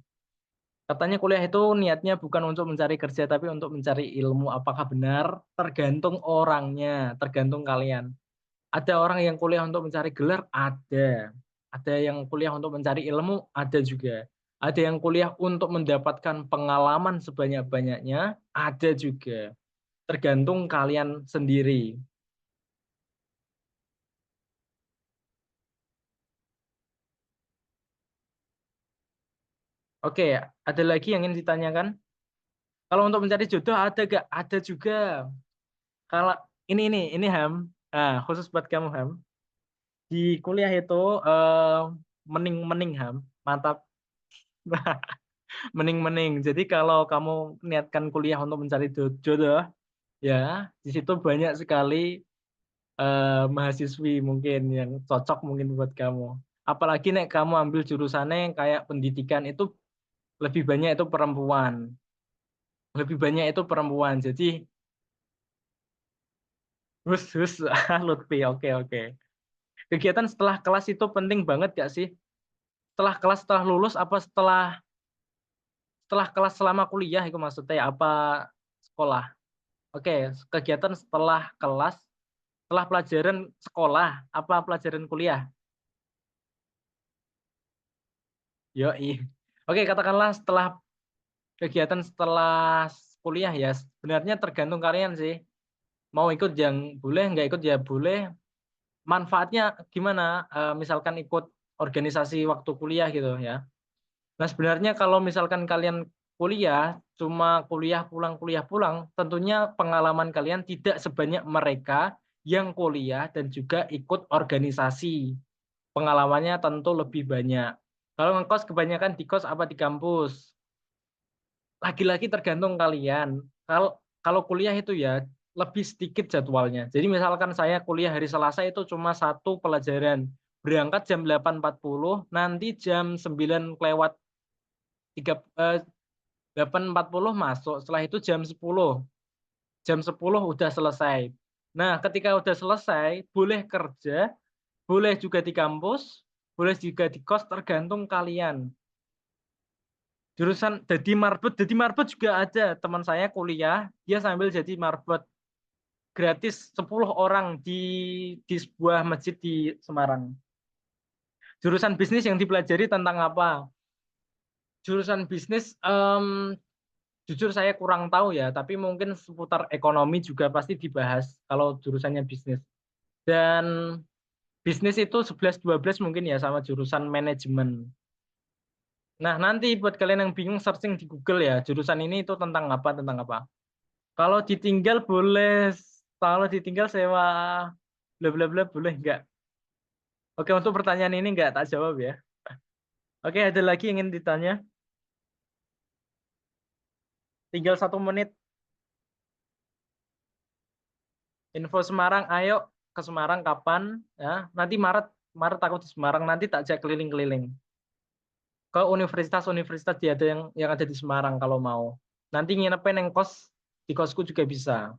Katanya kuliah itu niatnya bukan untuk mencari kerja tapi untuk mencari ilmu. Apakah benar? Tergantung orangnya, tergantung kalian. Ada orang yang kuliah untuk mencari gelar, ada. Ada yang kuliah untuk mencari ilmu, ada juga. Ada yang kuliah untuk mendapatkan pengalaman sebanyak-banyaknya, ada juga. Tergantung kalian sendiri. Oke, ada lagi yang ingin ditanyakan? Kalau untuk mencari jodoh ada gak? Ada juga. Kalau ini Ham, khusus buat kamu Ham. Di kuliah itu mening-mening Ham, mantap. Mening-mening. Jadi kalau kamu niatkan kuliah untuk mencari jodoh, ya di situ banyak sekali mahasiswi mungkin yang cocok mungkin buat kamu. Apalagi nek kamu ambil jurusannya kayak pendidikan itu lebih banyak itu perempuan. Lebih banyak itu perempuan. Jadi hus Lutfi, oke oke. Kegiatan setelah kelas itu penting banget gak sih? Setelah kelas, setelah lulus, apa setelah kelas selama kuliah itu maksudnya apa sekolah? Oke, kegiatan setelah kelas, setelah pelajaran sekolah, apa pelajaran kuliah? Yoi. Oke, katakanlah setelah kegiatan setelah kuliah ya, sebenarnya tergantung kalian sih. Mau ikut yang boleh, nggak ikut ya boleh. Manfaatnya gimana? Misalkan ikut organisasi waktu kuliah gitu ya. Nah, sebenarnya kalau misalkan kalian kuliah pulang, tentunya pengalaman kalian tidak sebanyak mereka yang kuliah dan juga ikut organisasi. Pengalamannya tentu lebih banyak. Kalau ngekos kebanyakan di kos apa di kampus? Lagi-lagi tergantung kalian. Kalau kalau kuliah itu ya lebih sedikit jadwalnya. Jadi misalkan saya kuliah hari Selasa itu cuma satu pelajaran. Berangkat jam 8.40, nanti jam 9 lewat 8.40 masuk, setelah itu jam 10 udah selesai. Nah, ketika udah selesai, boleh kerja, boleh juga di kampus, boleh juga di kos, tergantung kalian. Jurusan jadi marbot juga ada. Teman saya kuliah, dia sambil jadi marbot gratis 10 orang di sebuah masjid di Semarang. Jurusan bisnis yang dipelajari tentang apa? Jurusan bisnis jujur saya kurang tahu ya, tapi mungkin seputar ekonomi juga pasti dibahas kalau jurusannya bisnis. Dan bisnis itu 11-12 mungkin ya sama jurusan manajemen. Nah, nanti buat kalian yang bingung searching di Google ya, jurusan ini itu tentang apa, tentang apa. Kalau ditinggal boleh, kalau ditinggal sewa bla bla bla boleh nggak? Oke, untuk pertanyaan ini nggak tak jawab ya. Oke, ada lagi yang ingin ditanya? Tinggal 1 menit. Info Semarang, ayo ke Semarang kapan? Ya, nanti Maret, Maret aku di Semarang, nanti tak ajak keliling-keliling ke universitas-universitas yang ada di Semarang kalau mau. Nanti nginepin yang di kosku juga bisa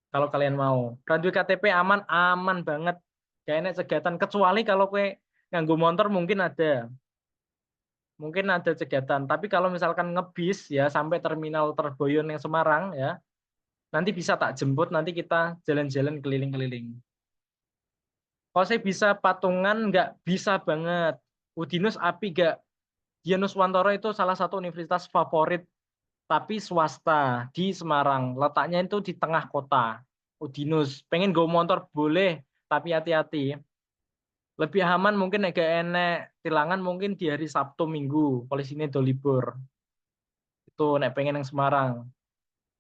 kalau kalian mau. Randu KTP aman, aman banget. Gak enak cegatan kecuali kalau kue nganggo motor mungkin ada cegatan. Tapi kalau misalkan ngebis ya sampai terminal Terboyon yang Semarang ya, nanti bisa tak jemput, nanti kita jalan-jalan keliling-keliling. Kalau saya bisa patungan nggak bisa banget. Udinus api nggak. Dianuswantoro itu salah satu universitas favorit tapi swasta di Semarang. Letaknya itu di tengah kota. Udinus. Pengen go motor boleh, tapi hati-hati. Lebih aman mungkin agak enek tilangan mungkin di hari Sabtu Minggu. Polisinya do libur. Itu nek pengen yang Semarang.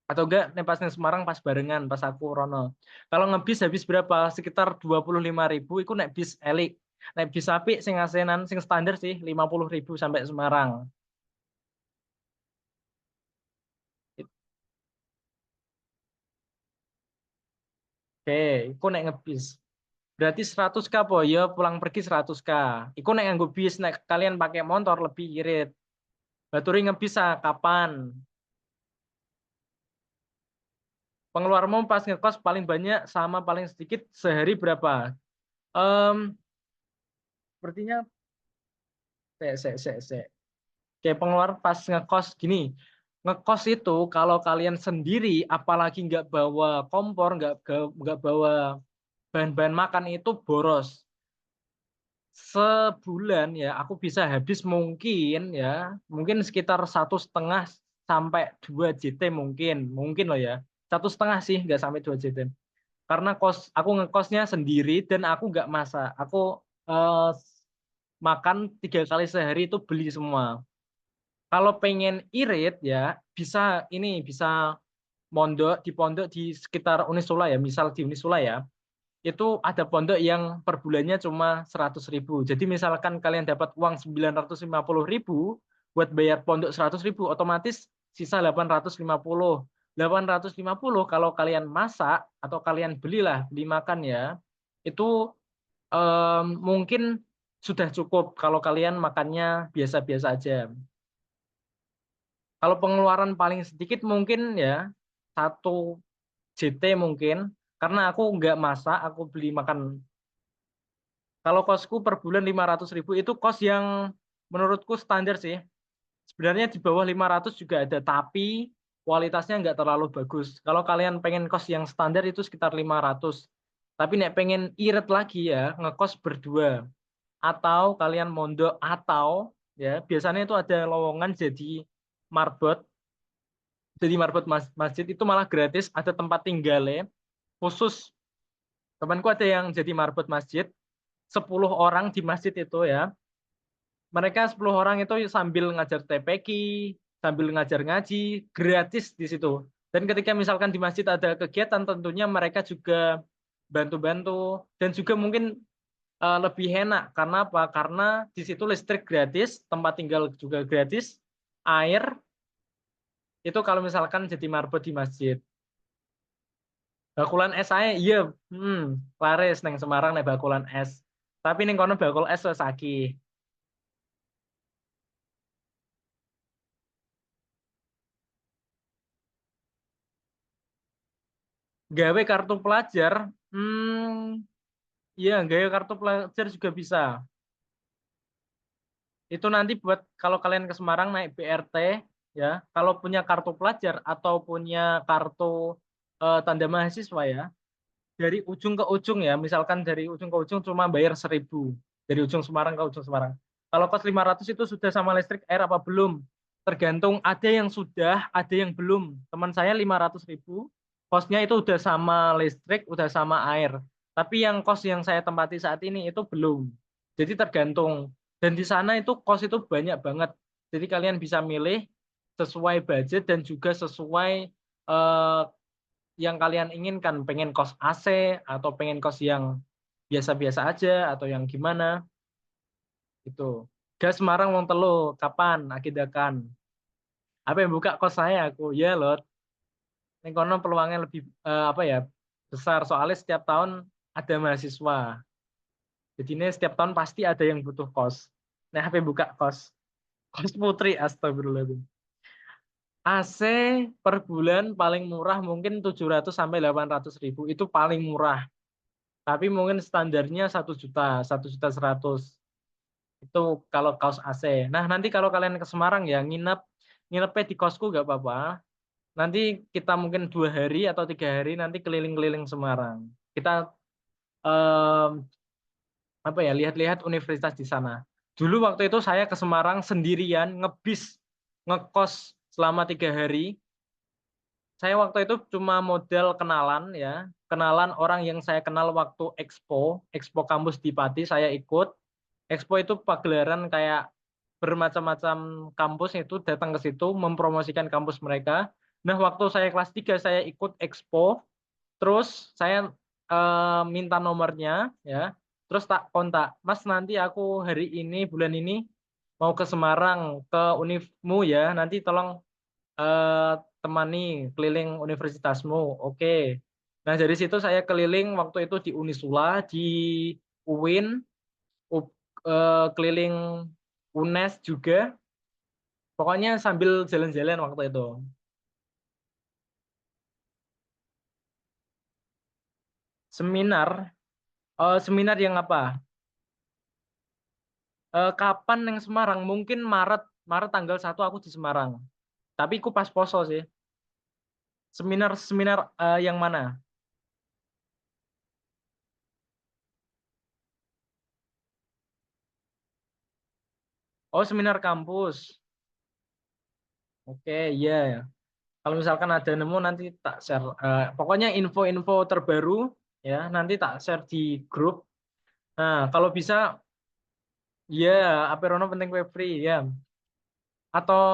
Atau enggak nek pas yang Semarang pas barengan pas aku rono. Kalau ngebis habis berapa? Sekitar 25.000 itu nek bis elik. Nek bis apik sing asenan sing standar sih 50.000 sampai Semarang. Oke, iku nek ngebis. Berarti 100K po ya pulang pergi 100K. Iku nek nganggo bis nek kalian pakai motor lebih irit. Baturi ngebis kapan? Pengeluaranmu pas ngekos paling banyak sama paling sedikit sehari berapa? Em, Sepertinya se. Kayak pengeluaran pas ngekos gini. Ngekos itu kalau kalian sendiri, apalagi nggak bawa kompor, nggak bawa bahan-bahan makan itu boros. Sebulan ya aku bisa habis mungkin sekitar 1,5 sampai 2 JT mungkin loh ya 1,5 sih nggak sampai 2 JT karena aku ngekosnya sendiri dan aku nggak masak aku eh, makan 3 kali sehari itu beli semua kalau pengen irit ya bisa pondok di sekitar Unisula ya misal di Unisula ya itu ada pondok yang per bulannya cuma 100.000. Jadi misalkan kalian dapat uang 950.000 buat bayar pondok 100.000, otomatis sisa 850. 850 kalau kalian masak atau kalian beli makan ya, itu mungkin sudah cukup kalau kalian makannya biasa-biasa aja. Kalau pengeluaran paling sedikit mungkin ya 1 JT mungkin karena aku nggak masak, aku beli makan. Kalau kosku per bulan 500.000 itu kos yang menurutku standar sih. Sebenarnya di bawah 500 juga ada, tapi kualitasnya nggak terlalu bagus. Kalau kalian pengen kos yang standar itu sekitar 500. Tapi nek pengen irit lagi ya, ngekos berdua. Atau kalian mondok, atau ya biasanya itu ada lowongan marbot. Jadi marbot masjid itu malah gratis, ada tempat tinggalnya khusus. Temanku ada yang jadi marbot masjid, 10 orang di masjid itu ya. Mereka 10 orang itu sambil ngajar TPQ, sambil ngajar ngaji, gratis di situ. Dan ketika misalkan di masjid ada kegiatan, tentunya mereka juga bantu-bantu. Dan juga mungkin lebih enak. Karena apa? Karena di situ listrik gratis, tempat tinggal juga gratis, air, itu kalau misalkan jadi marbot di masjid. Bakulan es saya, iya, laris neng Semarang nih bakulan es. Tapi neng kono bakul es wis akeh. Gawe kartu pelajar, iya gawe kartu pelajar juga bisa. Itu nanti buat kalau kalian ke Semarang naik BRT, ya, kalau punya kartu pelajar atau punya kartu tanda mahasiswa ya, dari ujung ke ujung ya, misalkan dari ujung ke ujung cuma bayar 1.000 dari ujung Semarang ke ujung Semarang. Kalau kos 500 itu sudah sama listrik air apa belum? Tergantung ada yang sudah, ada yang belum. Teman saya 500.000, kosnya itu udah sama listrik, udah sama air. Tapi yang kos yang saya tempati saat ini itu belum. Jadi tergantung. Dan di sana itu kos itu banyak banget. Jadi kalian bisa milih sesuai budget dan juga sesuai eh, yang kalian inginkan. Pengen kos AC atau pengen kos yang biasa-biasa aja atau yang gimana itu. Gas Semarang wong telu kapan akidakan? Apa yang buka kos saya aku ya loh. Ini kono peluangnya lebih apa ya besar soalnya setiap tahun ada mahasiswa. Jadi ini setiap tahun pasti ada yang butuh kos. Nah, apa yang buka kos? Kos putri astagfirullahaladzim. AC per bulan paling murah mungkin 700 sampai 800.000 itu paling murah. Tapi mungkin standarnya 1 juta, 1.100.000. Itu kalau kaos AC. Nah, nanti kalau kalian ke Semarang ya nginepnya di kosku nggak apa-apa. Nanti kita mungkin 2 hari atau 3 hari nanti keliling-keliling Semarang. Kita em, apa ya, lihat-lihat universitas di sana. Dulu waktu itu saya ke Semarang sendirian ngebis ngekos selama 3 hari. Saya waktu itu cuma model kenalan ya, kenalan orang yang saya kenal waktu Expo kampus di Pati saya ikut. Expo itu pagelaran kayak bermacam-macam kampus itu datang ke situ mempromosikan kampus mereka. Nah, waktu saya kelas 3 saya ikut Expo, terus saya minta nomornya ya. Terus tak kontak, "Mas, nanti aku hari ini bulan ini mau ke Semarang ke Univmu ya. Nanti tolong temani keliling universitasmu." Oke. Nah, dari situ saya keliling waktu itu di Unisula, di UIN, keliling UNES juga. Pokoknya sambil jalan-jalan waktu itu. Seminar, seminar yang apa? Kapan yang Semarang? Mungkin Maret, Maret tanggal 1 aku di Semarang. Tapi aku pas poso sih. Seminar-seminar yang mana? Oh, seminar kampus. Oke, iya. Kalau misalkan ada nemu nanti tak share. Pokoknya info-info terbaru ya nanti tak share di grup. Nah, kalau bisa ya Aperono penting web free ya. Atau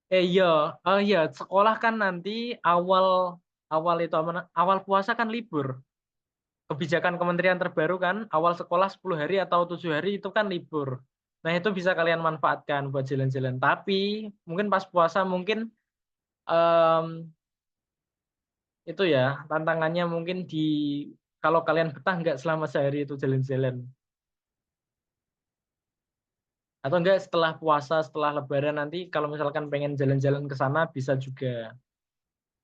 iya, iya sekolah kan nanti awal awal itu apa? Awal puasa kan libur. Kebijakan kementerian terbaru kan awal sekolah 10 hari atau 7 hari itu kan libur. Nah, itu bisa kalian manfaatkan buat jalan-jalan. Tapi mungkin pas puasa mungkin em, itu ya tantangannya mungkin di kalau kalian betah nggak selama sehari itu jalan-jalan atau enggak setelah puasa setelah lebaran nanti kalau misalkan pengen jalan-jalan ke sana bisa juga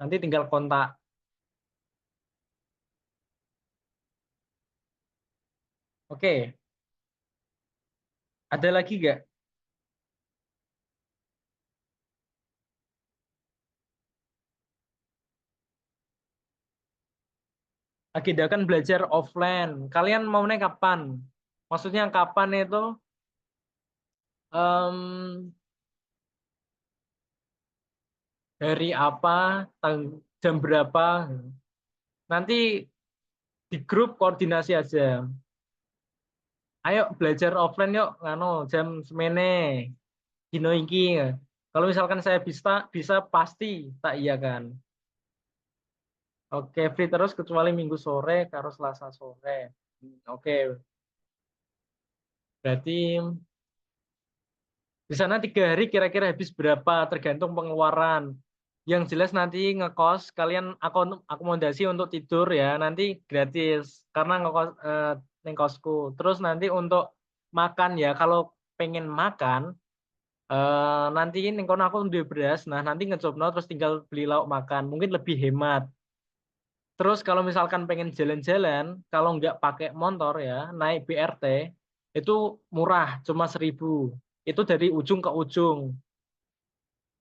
nanti tinggal kontak. Oke, ada lagi nggak? Agendakan belajar offline, kalian mau naik kapan? Maksudnya kapan itu em, hari apa, jam berapa, nanti di grup koordinasi aja. Ayo belajar offline yuk, ngano jam semene, dino iki. Kalau misalkan saya bisa pasti tak iya kan. Oke, free terus kecuali Minggu sore karo Selasa sore. Oke, berarti di sana 3 hari kira-kira habis berapa tergantung pengeluaran. Yang jelas nanti ngekos kalian akomodasi untuk tidur ya nanti gratis karena ngekos ning kosku. Terus nanti untuk makan ya kalau pengen makan nanti ning kono aku duwe beras. Nah, nanti ngecopno terus tinggal beli lauk makan. Mungkin lebih hemat. Terus kalau misalkan pengen jalan-jalan, kalau nggak pakai motor ya, naik BRT, itu murah, cuma 1.000. Itu dari ujung ke ujung.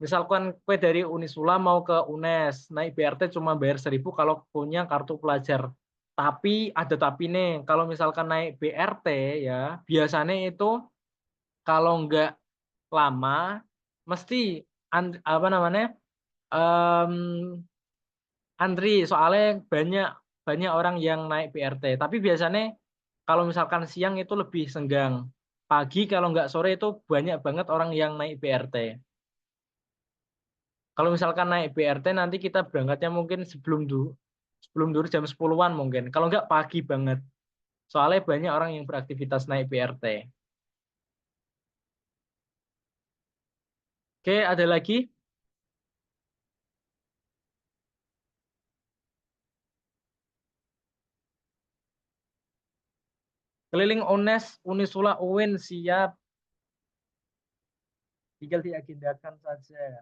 Misalkan kue dari Unisula mau ke UNES, naik BRT cuma bayar 1.000 kalau punya kartu pelajar. Tapi ada tapi nih, kalau misalkan naik BRT ya, biasanya itu kalau nggak lama, mesti apa namanya, em, antri soalnya banyak banyak orang yang naik BRT. Tapi biasanya kalau misalkan siang itu lebih senggang. Pagi kalau nggak sore itu banyak banget orang yang naik BRT. Kalau misalkan naik BRT nanti kita berangkatnya mungkin sebelum dulu jam 10-an mungkin. Kalau nggak pagi banget. Soalnya banyak orang yang beraktivitas naik BRT. Oke, ada lagi? Keliling UNES, Unisula, UIN siap. Tinggal diagendakan saja.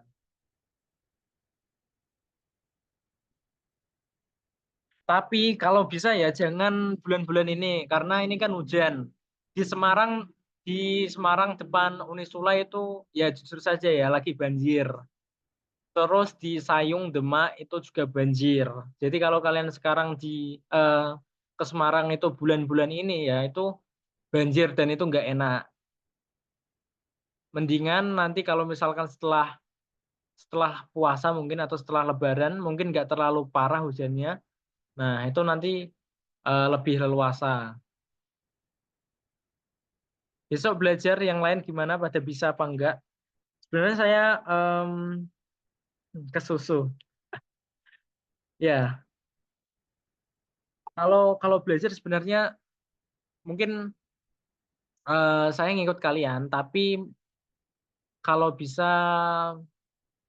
Tapi kalau bisa ya jangan bulan-bulan ini karena ini kan hujan. Di Semarang di Semarang depan Unisula itu ya jujur saja ya lagi banjir. Terus di Sayung Demak itu juga banjir. Jadi kalau kalian sekarang ke Semarang itu bulan-bulan ini ya itu banjir dan itu nggak enak. Mendingan nanti kalau misalkan setelah setelah puasa mungkin atau setelah Lebaran mungkin nggak terlalu parah hujannya. Nah itu nanti lebih leluasa. Besok belajar yang lain gimana pada bisa apa enggak? Sebenarnya saya ke susu. Ya, kalau kalau belajar sebenarnya mungkin saya ngikut kalian, tapi kalau bisa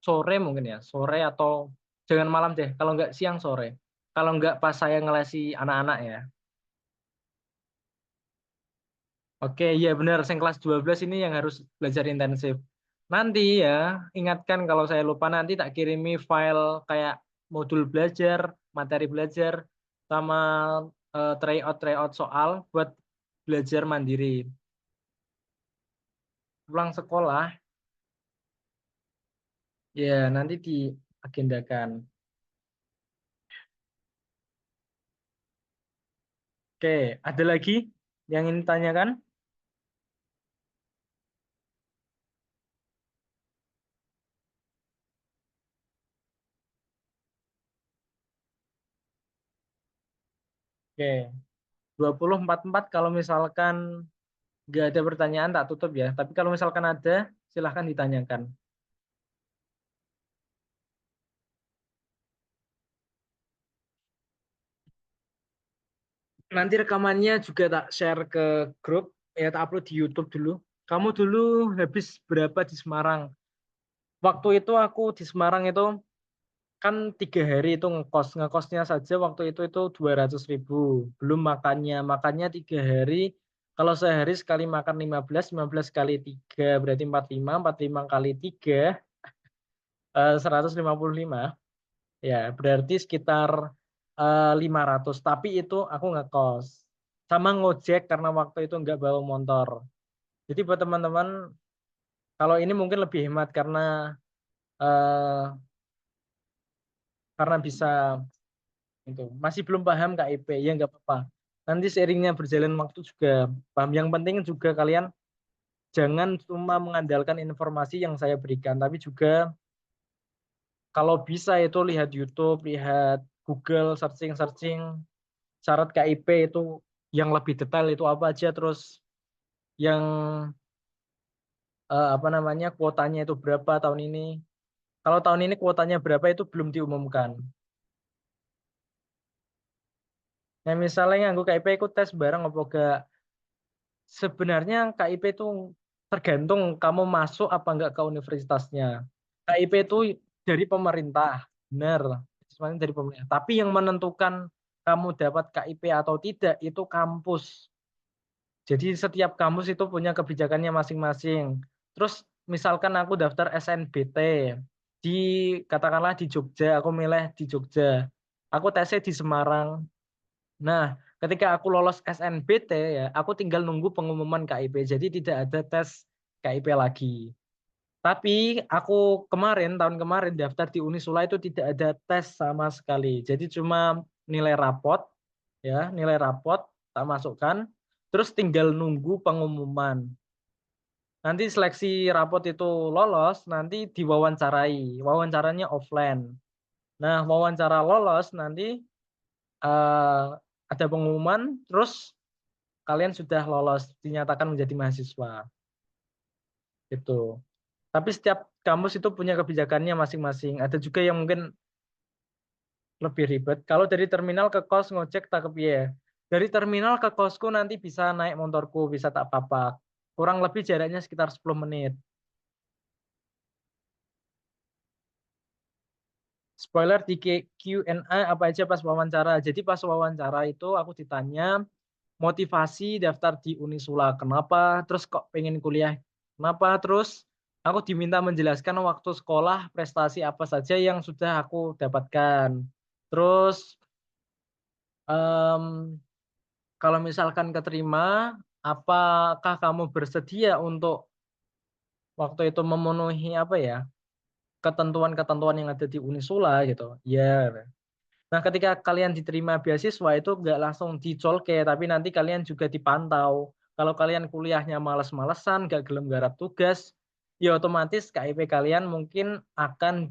sore mungkin ya, sore atau jangan malam deh. Kalau enggak siang sore. Kalau enggak pas saya ngelesi anak-anak ya. Oke, iya benar. Yang kelas 12 ini yang harus belajar intensif. Nanti ya, ingatkan kalau saya lupa nanti tak kirimi file kayak modul belajar, materi belajar, sama tryout soal buat belajar mandiri. Pulang sekolah, ya nanti diagendakan. Oke, ada lagi yang ingin ditanyakan? Oke, 20.44 kalau misalkan nggak ada pertanyaan tak tutup ya. Tapi kalau misalkan ada, silahkan ditanyakan. Nanti rekamannya juga tak share ke grup, ya tak upload di YouTube dulu. Kamu dulu habis berapa di Semarang? Waktu itu aku di Semarang itu kan 3 hari itu ngekos. Ngekosnya saja waktu itu 200.000. Belum makannya. Makannya 3 hari. Kalau sehari sekali makan 15 kali 3 berarti 45 kali 3, 155. Ya, berarti sekitar 500. Tapi itu aku ngekos. Sama ngojek karena waktu itu nggak bawa motor. Jadi buat teman-teman, kalau ini mungkin lebih hemat eh, karena bisa itu. Masih belum paham KIP, ya nggak apa-apa. Nanti seiringnya berjalan waktu juga paham. Yang penting juga kalian jangan cuma mengandalkan informasi yang saya berikan, tapi juga kalau bisa itu lihat YouTube, lihat Google, searching-searching syarat KIP itu yang lebih detail itu apa aja, terus yang apa namanya kuotanya itu berapa tahun ini. Kalau tahun ini kuotanya berapa itu belum diumumkan. Nah, misalnya nganggo KIP ikut tes bareng apa gak? Sebenarnya KIP itu tergantung kamu masuk apa enggak ke universitasnya. KIP itu dari pemerintah, benar. Sebenarnya dari pemerintah. Tapi yang menentukan kamu dapat KIP atau tidak itu kampus. Jadi setiap kampus itu punya kebijakannya masing-masing. Terus misalkan aku daftar SNBT di katakanlah di Jogja, aku milih di Jogja. Aku tesnya di Semarang. Nah, ketika aku lolos SNBT ya, aku tinggal nunggu pengumuman KIP. Jadi tidak ada tes KIP lagi. Tapi aku tahun kemarin daftar di Unisula itu tidak ada tes sama sekali. Jadi cuma nilai rapot, ya, nilai rapot tak masukkan, terus tinggal nunggu pengumuman. Nanti seleksi rapot itu lolos, nanti diwawancarai. Wawancaranya offline. Nah, wawancara lolos nanti eh, ada pengumuman, terus kalian sudah lolos, dinyatakan menjadi mahasiswa. Gitu. Tapi setiap kampus itu punya kebijakannya masing-masing. Ada juga yang mungkin lebih ribet. Kalau dari terminal ke kos ngojek tak kepiye. Dari terminal ke kosku nanti bisa naik motorku, bisa tak papak. Kurang lebih jaraknya sekitar 10 menit. Spoiler di Q&A apa aja pas wawancara. Jadi pas wawancara itu aku ditanya motivasi daftar di Unisula. Kenapa? Terus kok pengen kuliah? Kenapa? Terus aku diminta menjelaskan waktu sekolah, prestasi apa saja yang sudah aku dapatkan. Terus mmm, kalau misalkan keterima, apakah kamu bersedia untuk waktu itu memenuhi, apa ya, ketentuan-ketentuan yang ada di Unisula gitu? Iya. Nah, ketika kalian diterima beasiswa itu nggak langsung dicolke, tapi nanti kalian juga dipantau. Kalau kalian kuliahnya males-malesan, nggak gelem garap tugas, ya otomatis KIP kalian mungkin akan